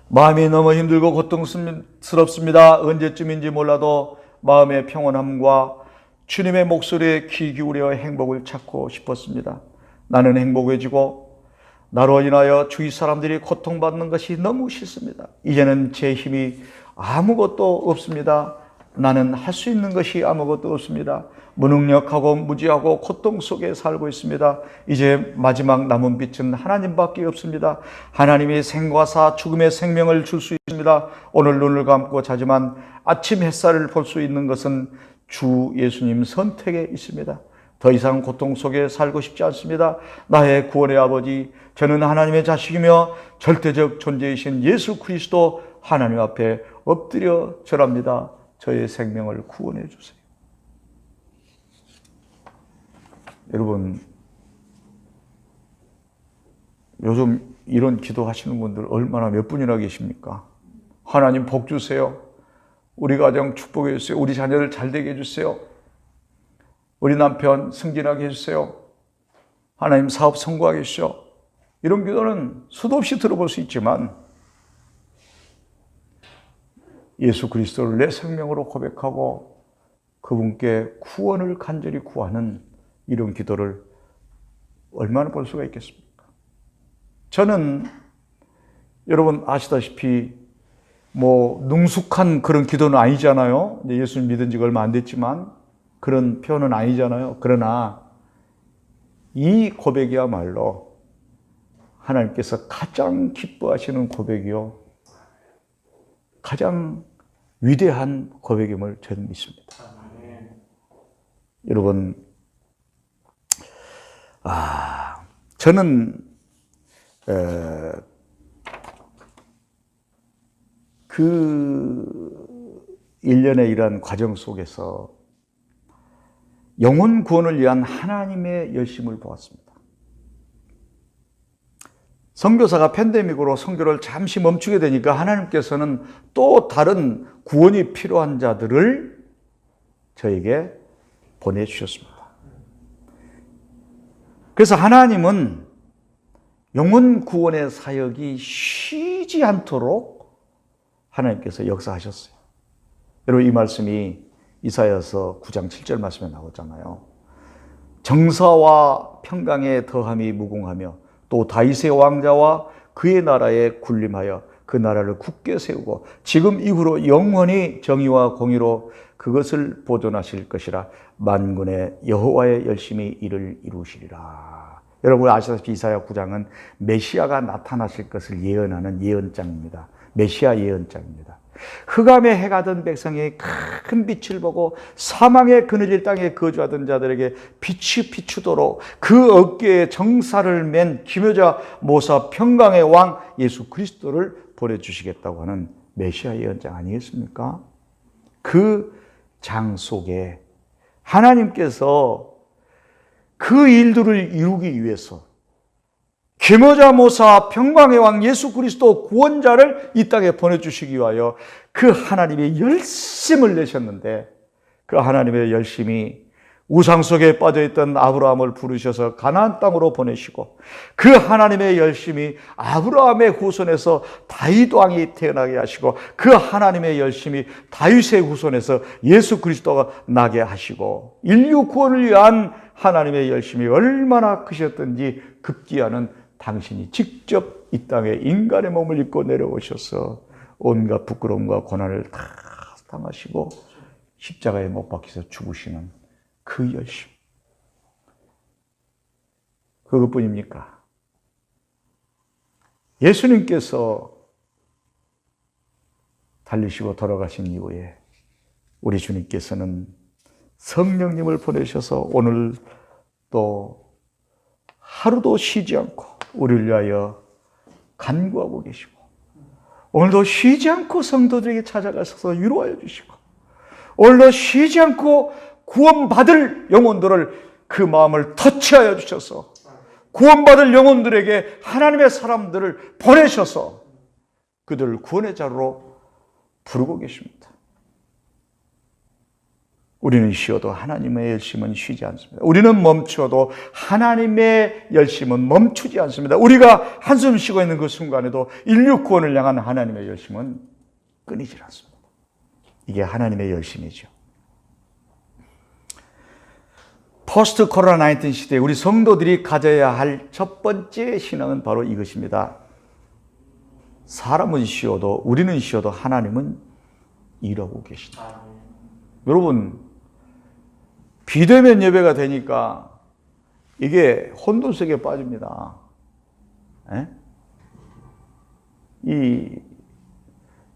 마음이 너무 힘들고 고통스럽습니다. 언제쯤인지 몰라도 마음의 평온함과 주님의 목소리에 귀 기울여 행복을 찾고 싶었습니다. 나는 행복해지고 나로 인하여 주위 사람들이 고통받는 것이 너무 싫습니다. 이제는 제 힘이 아무것도 없습니다. 나는 할 수 있는 것이 아무것도 없습니다. 무능력하고 무지하고 고통 속에 살고 있습니다. 이제 마지막 남은 빛은 하나님밖에 없습니다. 하나님이 생과사 죽음의 생명을 줄 수 있습니다. 오늘 눈을 감고 자지만 아침 햇살을 볼 수 있는 것은 주 예수님 선택에 있습니다. 더 이상 고통 속에 살고 싶지 않습니다. 나의 구원의 아버지, 저는 하나님의 자식이며 절대적 존재이신 예수 그리스도 하나님 앞에 엎드려 절합니다. 저의 생명을 구원해 주세요. 여러분, 요즘 이런 기도하시는 분들 얼마나 몇 분이나 계십니까? 하나님 복 주세요. 우리 가정 축복해 주세요. 우리 자녀를 잘 되게 해주세요. 우리 남편 승진하게 해주세요. 하나님 사업 성공하게 해주시오. 이런 기도는 수도 없이 들어볼 수 있지만 예수 그리스도를 내 생명으로 고백하고 그분께 구원을 간절히 구하는 이런 기도를 얼마나 볼 수가 있겠습니까? 저는 여러분 아시다시피 능숙한 그런 기도는 아니잖아요. 예수를 믿은 지가 얼마 안 됐지만 그런 표현은 아니잖아요. 그러나 이 고백이야말로 하나님께서 가장 기뻐하시는 고백이요, 가장 위대한 고백임을 저는 믿습니다. 여러분, 저는 그 일련의 이러한 과정 속에서 영혼 구원을 위한 하나님의 열심을 보았습니다. 선교사가 팬데믹으로 선교를 잠시 멈추게 되니까 하나님께서는 또 다른 구원이 필요한 자들을 저에게 보내주셨습니다. 그래서 하나님은 영혼 구원의 사역이 쉬지 않도록 하나님께서 역사하셨어요. 여러분, 이 말씀이 이사야서 9장 7절 말씀에 나오잖아요. 정사와 평강의 더함이 무궁하며 또 다윗의 왕자와 그의 나라에 군림하여 그 나라를 굳게 세우고 지금 이후로 영원히 정의와 공의로 그것을 보존하실 것이라. 만군의 여호와의 열심히 이를 이루시리라. 여러분 아시다시피 이사야 9장은 메시아가 나타나실 것을 예언하는 예언장입니다. 메시아 예언장입니다. 흑암의 해가 든 백성이 큰 빛을 보고 사망의 그늘질 땅에 거주하던 자들에게 빛이 비추도록 그 어깨에 정사를 맨 기묘자 모사 평강의 왕 예수 그리스도를 보내주시겠다고 하는 메시아 예언장 아니겠습니까? 그 장 속에 하나님께서 그 일들을 이루기 위해서 기묘자 모사 평강의 왕 예수 그리스도 구원자를 이 땅에 보내주시기 위하여 그 하나님의 열심을 내셨는데, 그 하나님의 열심이 우상 속에 빠져있던 아브라함을 부르셔서 가나안 땅으로 보내시고, 그 하나님의 열심이 아브라함의 후손에서 다윗 왕이 태어나게 하시고, 그 하나님의 열심이 다윗의 후손에서 예수 그리스도가 나게 하시고, 인류 구원을 위한 하나님의 열심이 얼마나 크셨던지 급기야는 당신이 직접 이 땅에 인간의 몸을 입고 내려오셔서 온갖 부끄러움과 고난을 다 당하시고 십자가에 못 박혀서 죽으시는 그 열심, 그것뿐입니까? 예수님께서 달리시고 돌아가신 이후에 우리 주님께서는 성령님을 보내셔서 오늘 또 하루도 쉬지 않고 우리를 위하여 간구하고 계시고 오늘도 쉬지 않고 성도들에게 찾아가셔서 위로하여 주시고 오늘도 쉬지 않고 구원받을 영혼들을 그 마음을 터치하여 주셔서 구원받을 영혼들에게 하나님의 사람들을 보내셔서 그들을 구원의 자로 부르고 계십니다. 우리는 쉬어도 하나님의 열심은 쉬지 않습니다. 우리는 멈추어도 하나님의 열심은 멈추지 않습니다. 우리가 한숨 쉬고 있는 그 순간에도 인류 구원을 향한 하나님의 열심은 끊이질 않습니다. 이게 하나님의 열심이죠. 포스트 코로나 19 시대에 우리 성도들이 가져야 할 첫 번째 신앙은 바로 이것입니다. 사람은 쉬어도 우리는 쉬어도 하나님은 일하고 계신다. 여러분, 비대면 예배가 되니까 이게 혼돈 속에 빠집니다. 에? 이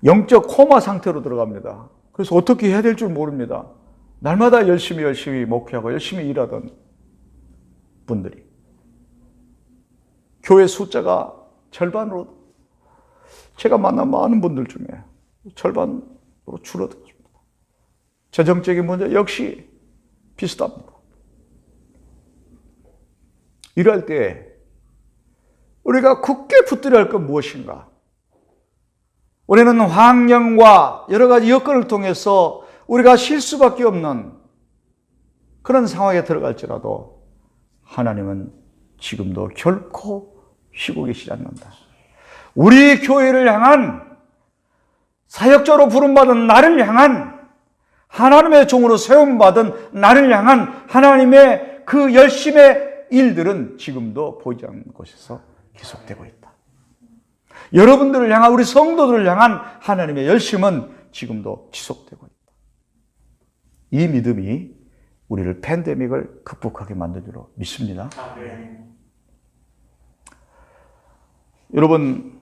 영적 코마 상태로 들어갑니다. 그래서 어떻게 해야 될 줄 모릅니다. 날마다 열심히 목회하고 열심히 일하던 분들이 교회 숫자가 절반으로, 제가 만난 많은 분들 중에 절반으로 줄어들었습니다. 재정적인 문제 역시 비슷합니다. 일할 때 우리가 굳게 붙들어야 할 건 무엇인가? 우리는 환경과 여러 가지 여건을 통해서 우리가 쉴 수밖에 없는 그런 상황에 들어갈지라도 하나님은 지금도 결코 쉬고 계시지 않는다. 우리 교회를 향한 사역자로 부름받은 나를 향한 하나님의 종으로 세움받은 나를 향한 하나님의 그 열심의 일들은 지금도 보이지 않는 곳에서 계속되고 있다. 여러분들을 향한, 우리 성도들을 향한 하나님의 열심은 지금도 지속되고 있다. 이 믿음이 우리를 팬데믹을 극복하게 만들 줄로 믿습니다. 여러분,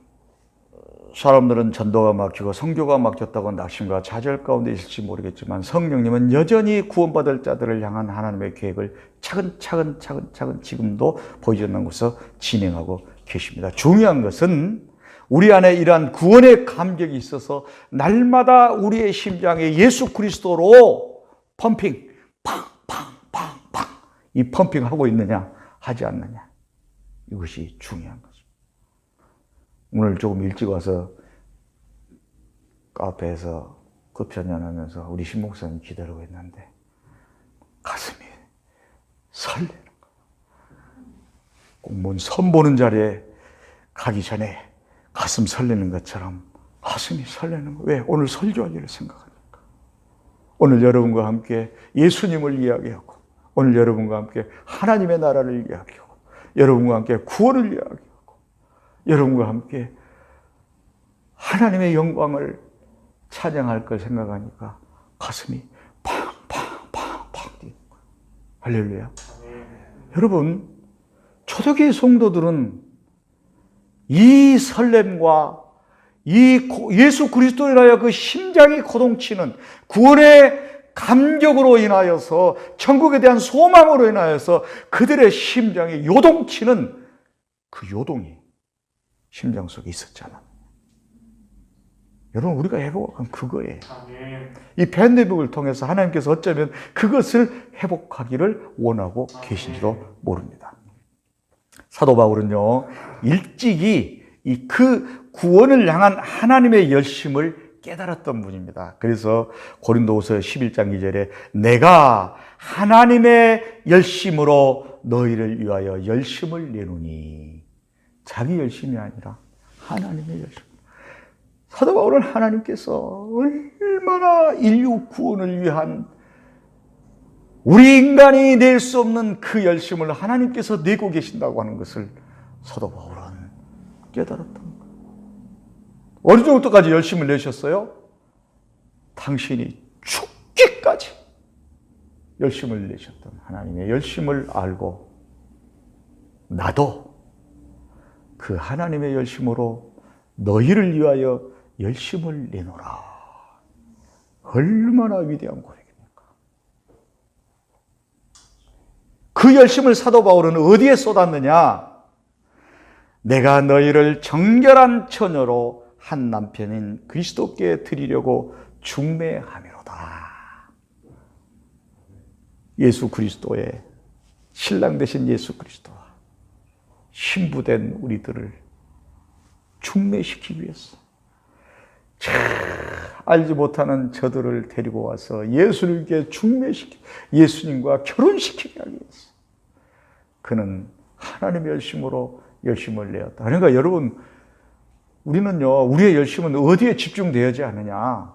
사람들은 전도가 막히고 선교가 막혔다고 낙심과 좌절 가운데 있을지 모르겠지만 성령님은 여전히 구원받을 자들을 향한 하나님의 계획을 차근차근 지금도 보이지 않는 곳에서 진행하고 계십니다. 중요한 것은 우리 안에 이러한 구원의 감격이 있어서 날마다 우리의 심장에 예수 그리스도로 펌핑, 팡팡팡팡 이 펌핑하고 있느냐 하지 않느냐, 이것이 중요한 것입니다. 오늘 조금 일찍 와서 카페에서 커피 한잔 하면서 우리 신 목사님 기다리고 있는데 가슴이 설레는 거예요. 꼭 뭔 선보는 자리에 가기 전에 가슴 설레는 것처럼 가슴이 설레는 거예요. 왜? 오늘 설교하기를 생각하니까. 오늘 여러분과 함께 예수님을 이야기하고, 오늘 여러분과 함께 하나님의 나라를 이야기하고, 여러분과 함께 구원을 이야기하고, 여러분과 함께 하나님의 영광을 찬양할 걸 생각하니까 가슴이 팡팡팡팡 뛰는 거예요. 할렐루야. 여러분, 초대교회 성도들은 이 설렘과 이 예수 그리스도에 대하여 그 심장이 고동치는 구원의 감격으로 인하여서, 천국에 대한 소망으로 인하여서 그들의 심장이 요동치는 그 요동이 심장 속에 있었잖아. 여러분, 우리가 회복한 그거예요. 이 팬데믹을 통해서 하나님께서 어쩌면 그것을 회복하기를 원하고 계신지도 모릅니다. 사도 바울은요, 일찍이 그 구원을 향한 하나님의 열심을 깨달았던 분입니다. 그래서 고린도후서 11장 2절에 내가 하나님의 열심으로 너희를 위하여 열심을 내노니, 자기 열심이 아니라 하나님의 열심. 사도 바울은 하나님께서 얼마나 인류 구원을 위한 우리 인간이 낼 수 없는 그 열심을 하나님께서 내고 계신다고 하는 것을 사도 바울은 깨달았던 거예요. 어느 정도까지 열심을 내셨어요? 당신이 죽기까지 열심을 내셨던 하나님의 열심을 알고, 나도 그 하나님의 열심으로 너희를 위하여 열심을 내노라. 얼마나 위대한 고백입니까? 그 열심을 사도 바울은 어디에 쏟았느냐? 내가 너희를 정결한 처녀로 한 남편인 그리스도께 드리려고 중매함이로다. 예수 그리스도의 신랑 되신 예수 그리스도와 신부된 우리들을 중매시키기 위해서 알지 못하는 저들을 데리고 와서 예수님께 중매시키, 예수님과 결혼시키게 하기 위해서 그는 하나님의 열심으로 열심을 내었다. 그러니까 여러분, 우리는요, 우리의 열심은 어디에 집중되어야지 하느냐?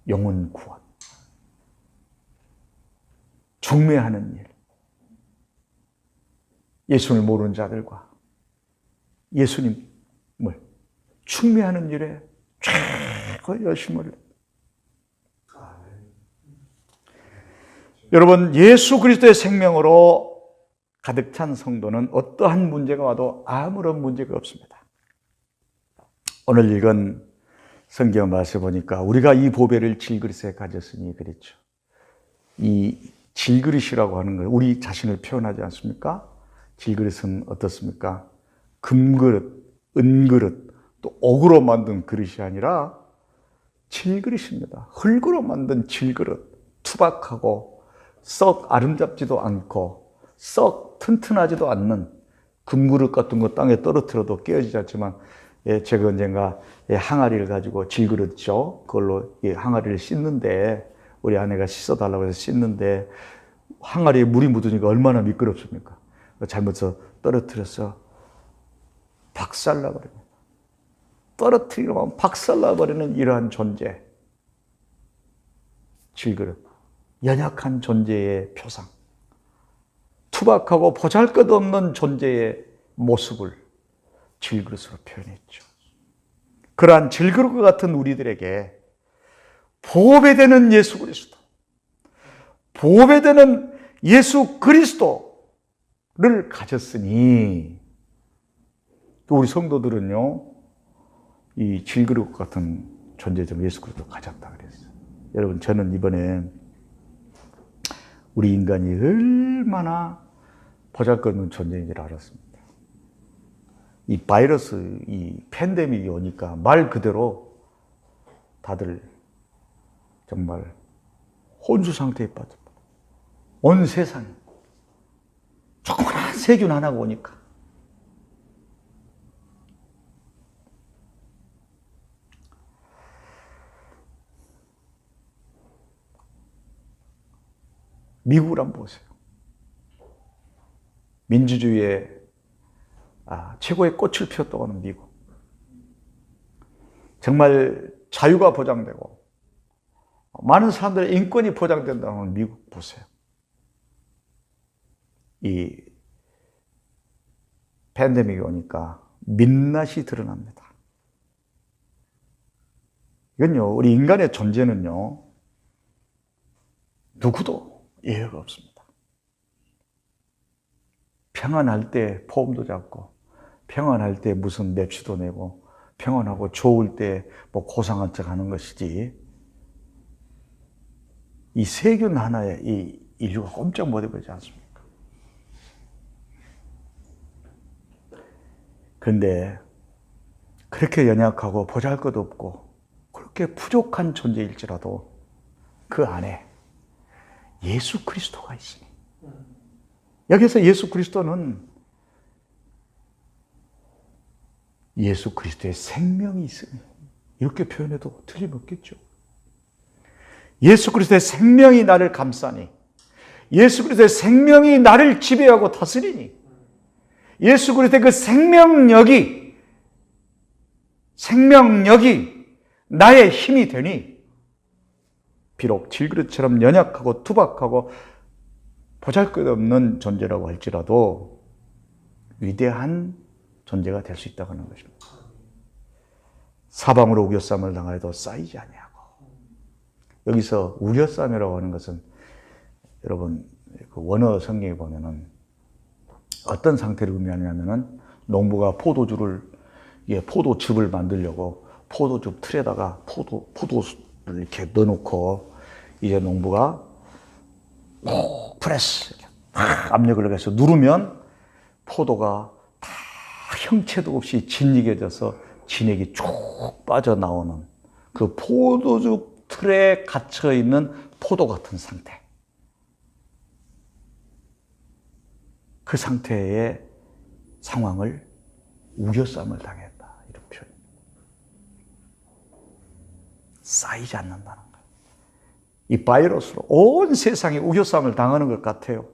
영혼 구원, 중매하는 일, 예수를 모르는 자들과 예수님을 충매하는 일에 최고 열심을. 여러분, 예수 그리스도의 생명으로 가득 찬 성도는 어떠한 문제가 와도 아무런 문제가 없습니다. 오늘 읽은 성경 말씀 보니까 우리가 이 보배를 질그릇에 가졌으니 그랬죠. 이 질그릇이라고 하는 걸 우리 자신을 표현하지 않습니까? 질그릇은 어떻습니까? 금그릇, 은그릇, 또 옥으로 만든 그릇이 아니라 질그릇입니다. 흙으로 만든 질그릇, 투박하고 썩 아름답지도 않고 썩 튼튼하지도 않는 금그릇 같은 거 땅에 떨어뜨려도 깨어지지 않지만, 제가 언젠가 항아리를 가지고 질그릇죠. 그걸로 항아리를 씻는데, 우리 아내가 씻어달라고 해서 씻는데 항아리에 물이 묻으니까 얼마나 미끄럽습니까? 잘못해서 떨어뜨려서 박살나버립니다. 떨어뜨리면 박살나버리는 이러한 존재, 질그릇, 연약한 존재의 표상, 투박하고 보잘것없는 존재의 모습을 질그릇으로 표현했죠. 그러한 질그릇과 같은 우리들에게 보배되는 예수 그리스도, 보배되는 예수 그리스도를 가졌으니, 우리 성도들은요, 이 질그릇 같은 존재점 예수 그리스도를 가졌다 그랬어요. 여러분, 저는 이번에 우리 인간이 얼마나 보잘것없는 존재인지를 알았습니다. 이 바이러스, 이 팬데믹이 오니까 말 그대로 다들 정말 혼수 상태에 빠집니다. 온 세상이 조그마한 세균 하나가 오니까. 미국을 한번 보세요. 민주주의의 최고의 꽃을 피웠다고 하는 미국. 정말 자유가 보장되고 많은 사람들의 인권이 보장된다는 하는 미국 보세요. 이 팬데믹이 오니까 민낯이 드러납니다. 이건요, 우리 인간의 존재는요, 누구도 예외가 없습니다. 평안할 때 폼도 잡고, 평안할 때 무슨 맵시도 내고, 평안하고 좋을 때 뭐 고상한 척 하는 것이지, 이 세균 하나에 이 인류가 꼼짝 못 해보지 않습니까? 그런데 그렇게 연약하고 보잘것없고 그렇게 부족한 존재일지라도 그 안에 예수 그리스도가 있으니, 여기서 예수 그리스도는 예수 그리스도의 생명이 있으니, 이렇게 표현해도 틀림없겠죠. 예수 그리스도의 생명이 나를 감싸니, 예수 그리스도의 생명이 나를 지배하고 다스리니, 예수 그리스도의 그 생명력이 나의 힘이 되니, 비록 질그릇처럼 연약하고 투박하고 보잘것없는 존재라고 할지라도 위대한 존재가 될 수 있다고 하는 것입니다. 사방으로 우겨쌈을 당하여도 쌓이지 아니하고. 여기서 우겨쌈이라고 하는 것은, 여러분, 그 원어 성경에 보면은 어떤 상태를 의미하냐면은, 농부가 포도즙을 만들려고 포도즙 틀에다가 포도를 이렇게 넣어놓고, 이제 농부가 프레스 압력을 해서 누르면 포도가 다 형체도 없이 진리게져서 진액이 쭉 빠져나오는 그 포도주 틀에 갇혀있는 포도 같은 상태. 그 상태의 상황을 우겨쌈을 당했다. 이런 표현. 쌓이지 않는다는 거예요. 이 바이러스로 온 세상에 우겨쌈을 당하는 것 같아요.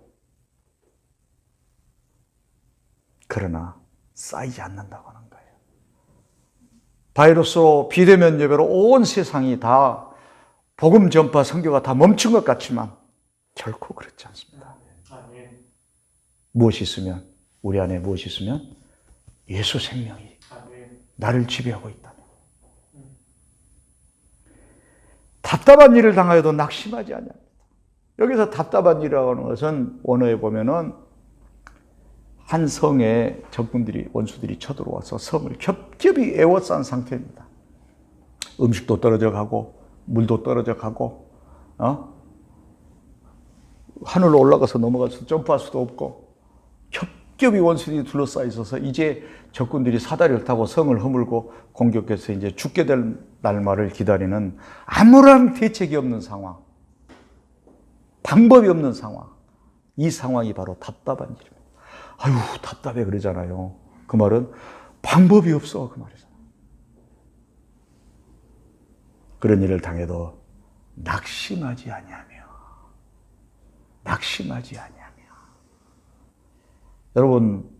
그러나 쌓이지 않는다고 하는 거예요. 바이러스로 비대면 예배로 온 세상이 다 복음 전파 선교가 다 멈춘 것 같지만 결코 그렇지 않습니다. 무엇이 있으면, 우리 안에 무엇이 있으면 예수 생명이 나를 지배하고 있다면, 답답한 일을 당하여도 낙심하지 않냐. 여기서 답답한 일이라고 하는 것은 원어에 보면은 한 성에 적군들이, 원수들이 쳐들어와서 성을 겹겹이 에워싼 상태입니다. 음식도 떨어져 가고 물도 떨어져 가고 하늘로 올라가서 넘어가서 점프할 수도 없고 겹겹이 원수들이 둘러싸여 있어서 이제 적군들이 사다리를 타고 성을 허물고 공격해서 이제 죽게 될 날말을 기다리는 아무런 대책이 없는 상황, 방법이 없는 상황. 이 상황이 바로 답답한 일입니다. 아유, 답답해 그러잖아요. 그 말은 방법이 없어 그 말이잖아요. 그런 일을 당해도 낙심하지 아니하며, 낙심하지 아니하며. 여러분,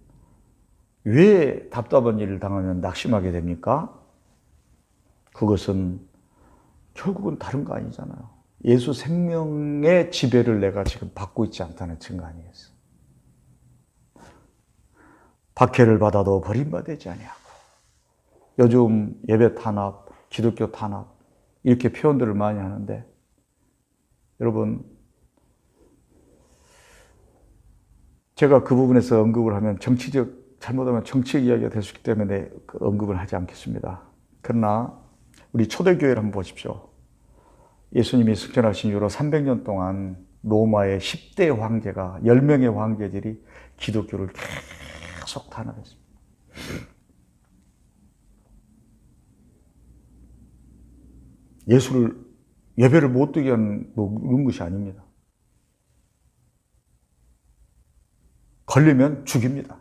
왜 답답한 일을 당하면 낙심하게 됩니까? 그것은 결국은 다른 거 아니잖아요. 예수 생명의 지배를 내가 지금 받고 있지 않다는 증거 아니겠어요? 박해를 받아도 버림받지 아니하고, 요즘 예배 탄압, 기독교 탄압 이렇게 표현들을 많이 하는데, 여러분, 제가 그 부분에서 언급을 하면 잘못하면 정치적 이야기가 될 수 있기 때문에 그 언급을 하지 않겠습니다. 그러나 우리 초대교회를 한번 보십시오. 예수님이 승천하신 이후로 300년 동안 로마의 10대 황제가, 10명의 황제들이 기독교를 계속 탄압했습니다. 예배를 못 드게 하는 그런 것이 아닙니다. 걸리면 죽입니다.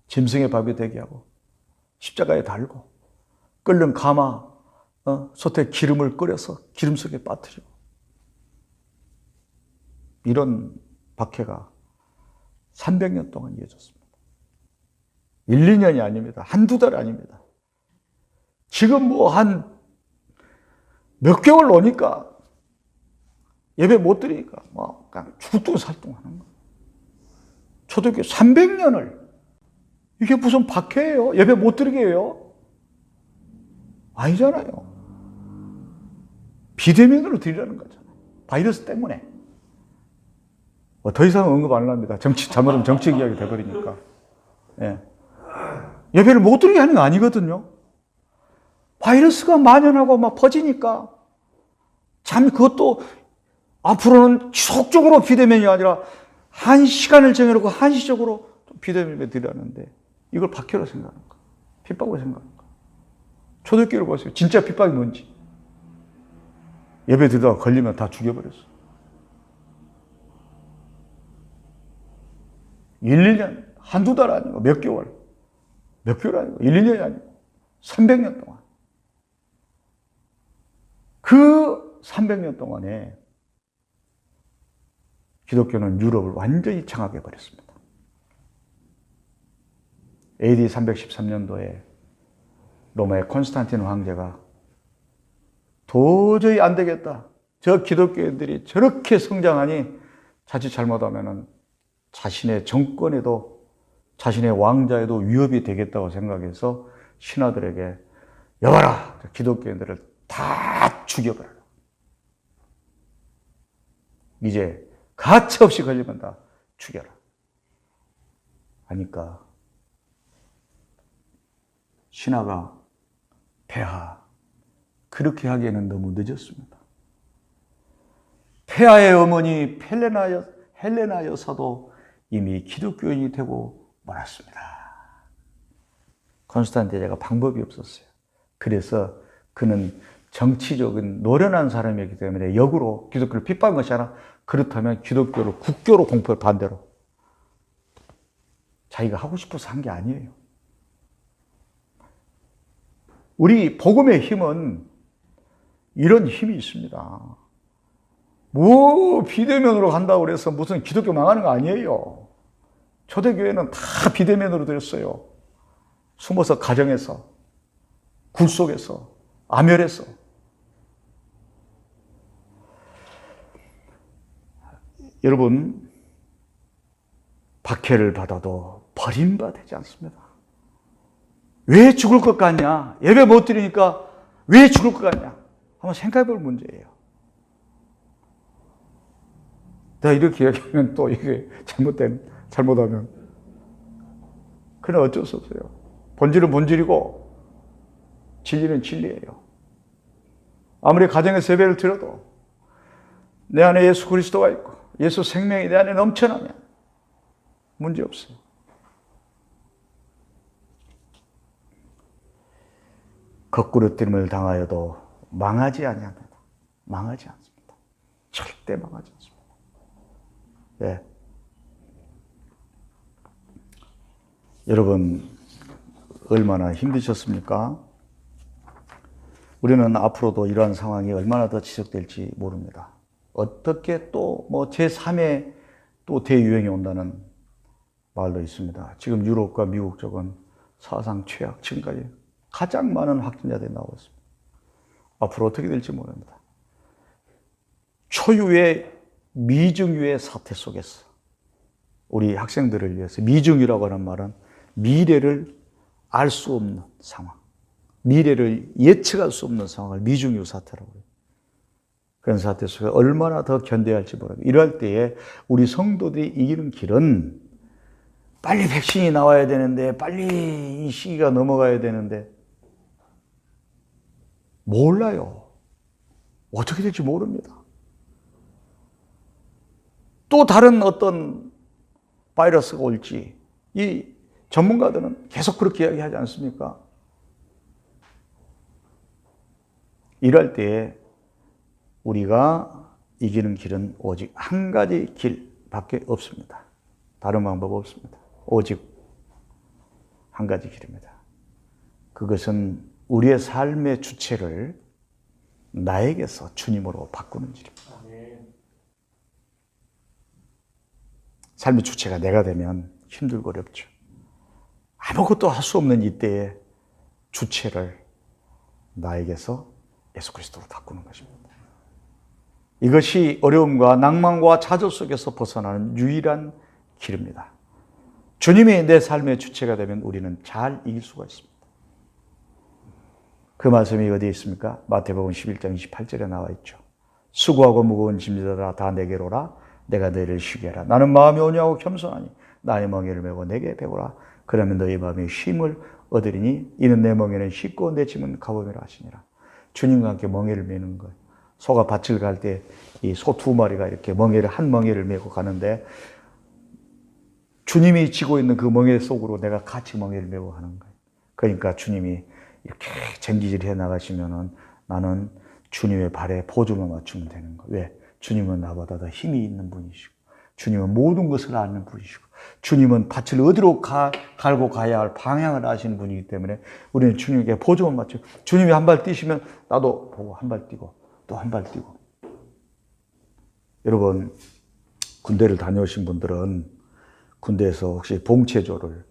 짐승의 밥이 되게 하고 십자가에 달고 끓는 가마 솥에 기름을 끓여서 기름 속에 빠뜨리고, 이런 박해가 300년 동안 이어졌습니다. 1, 2년이 아닙니다. 한두 달 아닙니다. 지금 뭐 한 몇 개월 오니까 예배 못 드리니까 뭐 그냥 죽둥살둥하는 거예요. 초대교회 300년을 이게 무슨 박해예요? 예배 못 드리게 해요? 아니잖아요. 비대면으로 드리라는 거잖아요. 바이러스 때문에. 더 이상 언급 안 합니다. 잘못하면 정치 이야기 돼버리니까. 예. 예배를 못 드리게 하는 거 아니거든요. 바이러스가 만연하고 막 퍼지니까 그것도 앞으로는 지속적으로 비대면이 아니라 한 시간을 정해놓고 한시적으로 비대면에 드리라는데 이걸 박해로 생각하는 거, 핍박으로 생각하는 거. 초대교회를 보세요. 진짜 핍박이 뭔지. 예배 드리다가 걸리면 다 죽여버렸어. 1, 2년, 한두 달 아니고 몇 개월 아니고 1, 2년이 아니고 300년 동안. 그 300년 동안에 기독교는 유럽을 완전히 장악해버렸습니다. AD 313년도에 로마의 콘스탄틴 황제가 도저히 안 되겠다. 저 기독교인들이 저렇게 성장하니 자칫 잘못하면 자신의 정권에도, 자신의 왕자에도 위협이 되겠다고 생각해서 신하들에게 여봐라, 기독교인들을 다 죽여버려라. 이제 가차없이 걸리면 다 죽여라 하니까 신하가 폐하, 그렇게 하기에는 너무 늦었습니다. 폐하의 어머니 헬레나 여사도 이미 기독교인이 되고 말았습니다. 콘스탄틴 대제가 방법이 없었어요. 그래서 그는 정치적인 노련한 사람이었기 때문에 역으로 기독교를 핍박한 것이 아니라 그렇다면 기독교를 국교로 공포를 반대로 자기가 하고 싶어서 한 게 아니에요. 우리 복음의 힘은 이런 힘이 있습니다. 뭐 비대면으로 간다고 그래서 무슨 기독교 망하는 거 아니에요. 초대교회는 다 비대면으로 드렸어요. 숨어서 가정에서, 굴 속에서, 암열에서. 여러분, 박해를 받아도 버림받지 않습니다. 왜 죽을 것 같냐? 예배 못 드리니까 왜 죽을 것 같냐? 한번 생각해 볼 문제예요. 내가 이렇게 얘기하면 또 이게 잘못하면. 그건 어쩔 수 없어요. 본질은 본질이고, 진리는 진리예요. 아무리 가정에서 예배를 드려도 내 안에 예수 그리스도가 있고, 예수 생명이 내 안에 넘쳐나면 문제 없어요. 거꾸로뜨림을 당하여도 망하지 아니합니다. 망하지 않습니다. 절대 망하지 않습니다. 네. 여러분 얼마나 힘드셨습니까? 우리는 앞으로도 이러한 상황이 얼마나 더 지속될지 모릅니다. 어떻게 또 뭐 제3의 또 대유행이 온다는 말도 있습니다. 지금 유럽과 미국 쪽은 사상 최악, 지금까지 가장 많은 확진자들이 나오고 있습니다. 앞으로 어떻게 될지 모릅니다. 초유의 미중유의 사태 속에서 우리 학생들을 위해서 미중유라고 하는 말은 미래를 알 수 없는 상황, 미래를 예측할 수 없는 상황을 미중유 사태라고 해요. 그런 사태 속에 얼마나 더 견뎌야 할지 모릅니다. 이럴 때에 우리 성도들이 이기는 길은 빨리 백신이 나와야 되는데, 빨리 이 시기가 넘어가야 되는데, 몰라요. 어떻게 될지 모릅니다. 또 다른 어떤 바이러스가 올지, 이 전문가들은 계속 그렇게 이야기하지 않습니까? 이럴 때에 우리가 이기는 길은 오직 한 가지 길밖에 없습니다. 다른 방법 없습니다. 오직 한 가지 길입니다. 그것은 우리의 삶의 주체를 나에게서 주님으로 바꾸는 길입니다. 삶의 주체가 내가 되면 힘들고 어렵죠. 아무것도 할 수 없는 이때의 주체를 나에게서 예수 그리스도로 바꾸는 것입니다. 이것이 어려움과 낭만과 좌절 속에서 벗어나는 유일한 길입니다. 주님이 내 삶의 주체가 되면 우리는 잘 이길 수가 있습니다. 그 말씀이 어디에 있습니까? 마태복음 11장 28절에 나와 있죠. 수고하고 무거운 짐지들아 다 내게로 오라. 내가 너희를 쉬게 하라. 나는 마음이 온유하고 겸손하니 나의 멍에를 메고 내게 배우라. 그러면 너희 마음이 쉼을 얻으리니 이는 내 멍에는 쉽고 내 짐은 가벼움이라 하시니라. 주님과 함께 멍에를 메는 거예요. 소가 밭을 갈 때 이 소 두 마리가 이렇게 한 멍에를 메고 가는데 주님이 지고 있는 그 멍에 속으로 내가 같이 멍에를 메고 가는 거예요. 그러니까 주님이 이렇게 쟁기질 해 나가시면은 나는 주님의 발에 보조만 맞추면 되는 거예요. 왜? 주님은 나보다 더 힘이 있는 분이시고, 주님은 모든 것을 아는 분이시고, 주님은 밭을 어디로 갈고 가야 할 방향을 아시는 분이기 때문에 우리는 주님에게 보조만 맞추고, 주님이 한 발 뛰시면 나도 보고 한 발 뛰고 또 한 발 뛰고. 여러분, 군대를 다녀오신 분들은 군대에서 혹시 봉체조를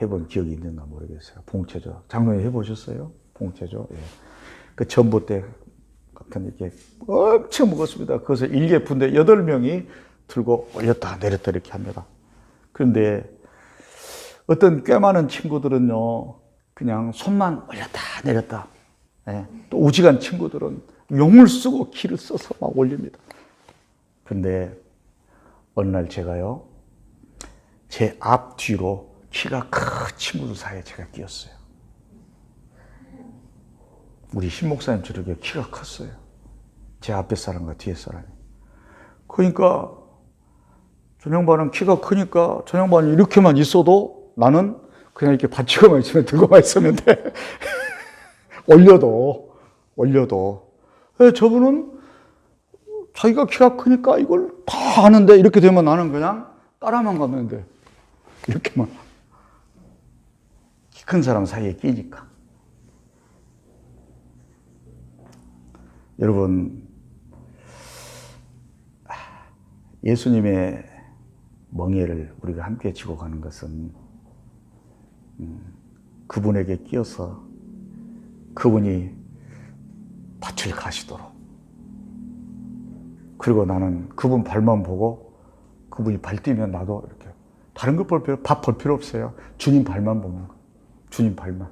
해본 기억이 있는가 모르겠어요. 봉체조. 장로님 해보셨어요? 봉체조. 예. 그 전봇대 같은 이렇게 엄청 무겁습니다. 그것을 일개 분대 8명이 들고 올렸다 내렸다 이렇게 합니다. 그런데 어떤 꽤 많은 친구들은요, 그냥 손만 올렸다 내렸다. 예. 또 우직한 친구들은 용을 쓰고 키를 써서 막 올립니다. 그런데 어느 날 제가요, 제 앞뒤로 키가 큰 친구들 사이에 제가 끼었어요. 우리 신 목사님 저렇게 키가 컸어요. 제 앞에 사람과 뒤에 사람이. 그러니까 전형반은 키가 크니까 전형반이 이렇게만 있어도 나는 그냥 이렇게 받치고만 있으면 들고만 있으면 돼. 올려도. 저분은 자기가 키가 크니까 이걸 다 하는데 이렇게 되면 나는 그냥 따라만 가면 돼. 이렇게만. 키 큰 사람 사이에 끼니까. 여러분, 예수님의 멍에를 우리가 함께 지고 가는 것은 그분에게 끼어서 그분이 밭을 가시도록, 그리고 나는 그분 발만 보고 그분이 발 뛰면 나도 이렇게 다른 거 볼 필요 없어요. 주님 발만 보는 거. 주님 발만.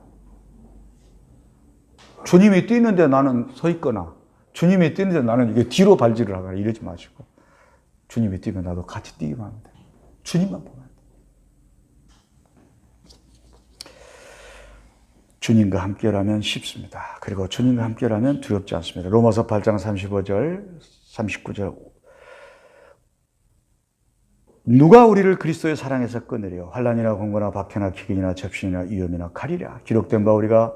주님이 뛰는데 나는 서 있거나 주님이 뛰는데 나는 이게 뒤로 발질을 하거나 이러지 마시고 주님이 뛰면 나도 같이 뛰기만 하면 돼. 주님만 보면 돼. 주님과 함께라면 쉽습니다. 그리고 주님과 함께라면 두렵지 않습니다. 로마서 8장 35절, 39절. 누가 우리를 그리스도의 사랑에서 끊으려 환난이나 공고나 박해나 기근이나 접신이나 위험이나 칼이랴. 기록된 바 우리가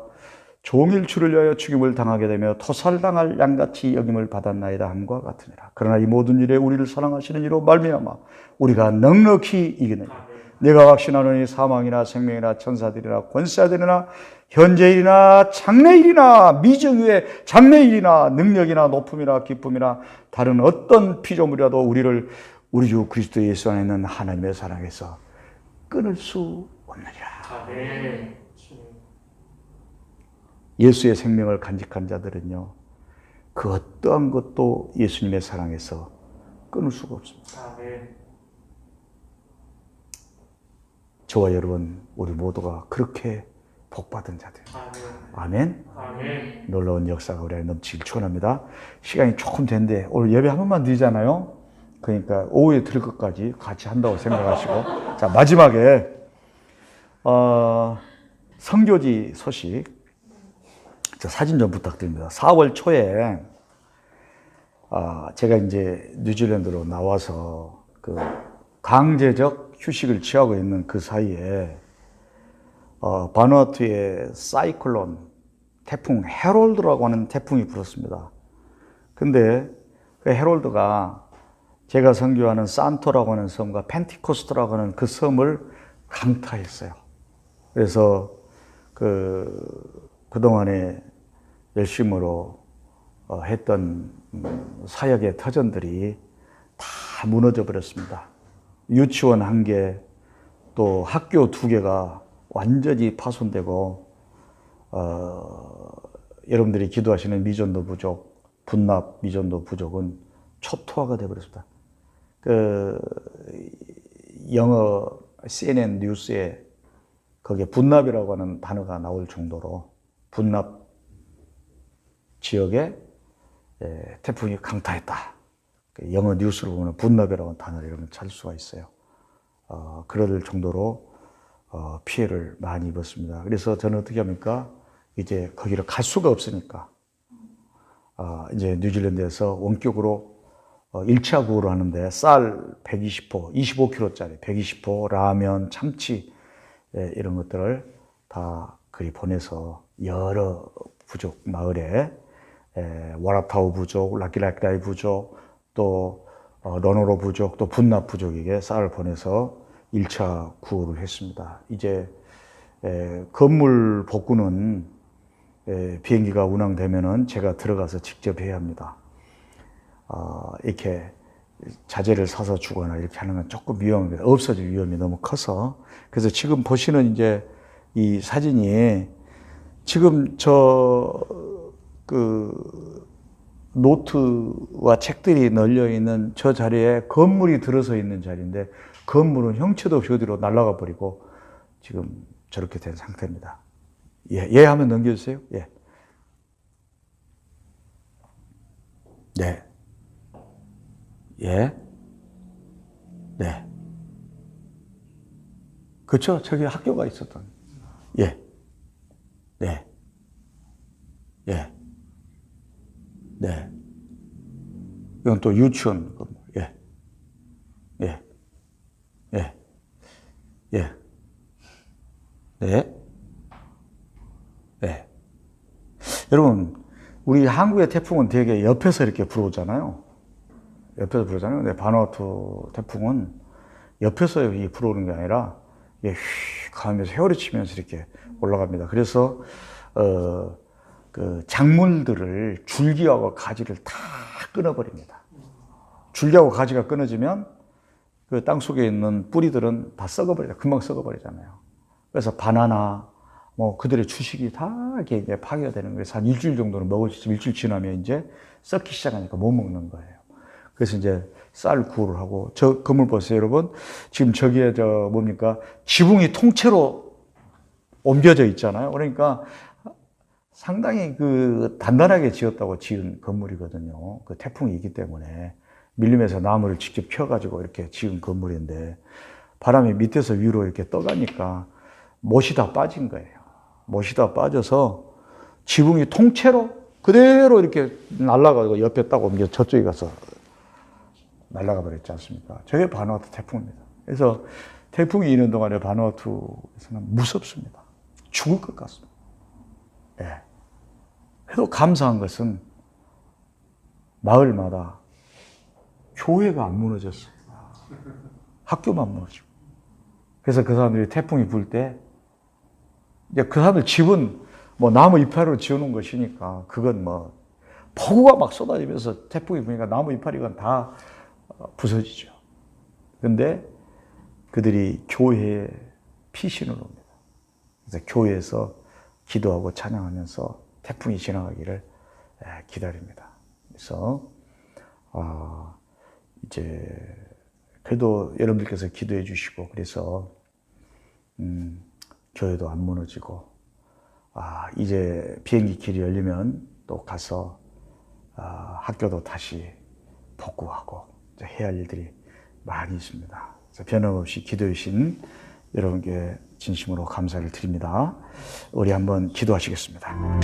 종일 주를 위하여 죽임을 당하게 되며 토살당할 양같이 여김을 받았나이다 함과 같으니라. 그러나 이 모든 일에 우리를 사랑하시는 이로 말미암아 우리가 넉넉히 이기느니 내가 확신하노니 사망이나 생명이나 천사들이나 권세들이나 현재일이나 장래일이나 미정 위에 장래일이나 능력이나 높음이나 기쁨이나 다른 어떤 피조물이라도 우리를 우리 주 그리스도 예수 안에 있는 하나님의 사랑에서 끊을 수 없느니라. 아멘. 예수의 생명을 간직한 자들은요, 그 어떠한 것도 예수님의 사랑에서 끊을 수가 없습니다. 아멘. 저와 여러분, 우리 모두가 그렇게 복받은 자들. 아멘. 아멘. 놀라운 역사가 우리 안에 넘치길 축원합니다. 시간이 조금 된데 오늘 예배 한 번만 드리잖아요. 그러니까 오후에 들 것까지 같이 한다고 생각하시고 자, 마지막에 선교지 소식 사진 좀 부탁드립니다. 4월 초에 제가 이제 뉴질랜드로 나와서 그 강제적 휴식을 취하고 있는 그 사이에 바누아투의 사이클론 태풍 헤롤드라고 하는 태풍이 불었습니다. 근데 그 헤롤드가 제가 선교하는 산토라고 하는 섬과 펜티코스트라고 하는 그 섬을 강타했어요. 그래서 그동안에 열심으로 했던 사역의 터전들이 다 무너져 버렸습니다. 유치원 1개, 또 학교 2개가 완전히 파손되고, 여러분들이 기도하시는 미전도 부족, 분납 미전도 부족은 초토화가 되어버렸습니다. 영어 CNN 뉴스에 거기에 분납이라고 하는 단어가 나올 정도로 분납 지역에 태풍이 강타했다. 영어 뉴스로 보면 분납이라고 하는 단어를 여러분 찾을 수가 있어요. 그럴 정도로 피해를 많이 입었습니다. 그래서 저는 어떻게 합니까? 이제 거기를 갈 수가 없으니까 이제 뉴질랜드에서 원격으로 1차 구호를 하는데 쌀 120포, 25kg짜리 120포, 라면, 참치 이런 것들을 다 그리 보내서 여러 부족 마을에 와라타우 부족, 라키라키라이 부족, 또 러노로 부족, 또 분납 부족에게 쌀을 보내서 1차 구호를 했습니다. 이제 건물 복구는 비행기가 운항되면은 제가 들어가서 직접 해야 합니다. 이렇게 자재를 사서 주거나 이렇게 하는 건 조금 위험합니다. 없어질 위험이 너무 커서. 그래서 지금 보시는 이제 이 사진이 지금 노트와 책들이 널려 있는 저 자리에 건물이 들어서 있는 자리인데 건물은 형체도 없이 어디로 날아가 버리고 지금 저렇게 된 상태입니다. 예 하면 넘겨주세요. 예. 네. 예. 네. 그렇죠. 저기 학교가 있었던. 예. 네. 예. 네. 이건 또 유치원 건물. 예. 예. 예. 네. 네. 여러분, 우리 한국의 태풍은 되게 옆에서 이렇게 불어오잖아요. 옆에서 불어오잖아요. 근데 바누아투 태풍은 옆에서 불어오는 게 아니라 휙 가면서 헤어리 치면서 이렇게 올라갑니다. 그래서 그 작물들을 줄기하고 가지를 다 끊어버립니다. 줄기하고 가지가 끊어지면 그 땅 속에 있는 뿌리들은 다 썩어버리죠. 금방 썩어버리잖아요. 그래서 바나나, 뭐 그들의 주식이 다 이렇게 이제 파괴가 되는 거예요. 그래서 한 일주일 정도는 먹을 수 있어요. 일주일 지나면 이제 썩기 시작하니까 못 먹는 거예요. 그래서 이제 쌀 구우를 하고, 저 건물 보세요, 여러분. 지금 저기에 뭡니까? 지붕이 통째로 옮겨져 있잖아요. 그러니까 상당히 그 단단하게 지었다고 지은 건물이거든요. 그 태풍이 있기 때문에 밀림에서 나무를 직접 펴가지고 이렇게 지은 건물인데 바람이 밑에서 위로 이렇게 떠가니까 못이 다 빠진 거예요. 못이 다 빠져서 지붕이 통째로 그대로 이렇게 날아가고 옆에 딱 옮겨 저쪽에 가서 날아가 버렸지 않습니까? 저게 바누아투 태풍입니다. 그래서 태풍이 있는 동안에 바누아투에서는 무섭습니다. 죽을 것 같습니다. 예. 그래도 감사한 것은 마을마다 교회가 안 무너졌어요. 학교만 무너지고. 그래서 그 사람들이 태풍이 불 때, 이제 그 사람들 집은 뭐 나무 이파리로 지어놓은 것이니까, 그건 뭐, 폭우가 막 쏟아지면서 태풍이 부니까 나무 이파리가 다 부서지죠. 근데 그들이 교회에 피신을 옵니다. 그래서 교회에서 기도하고 찬양하면서 태풍이 지나가기를 기다립니다. 그래서, 이제, 그래도 여러분들께서 기도해 주시고, 그래서, 교회도 안 무너지고, 이제 비행기 길이 열리면 또 가서, 학교도 다시 복구하고, 해야 할 일들이 많이 있습니다. 그래서 변함없이 기도해 주신 여러분께 진심으로 감사를 드립니다. 우리 한번 기도하시겠습니다.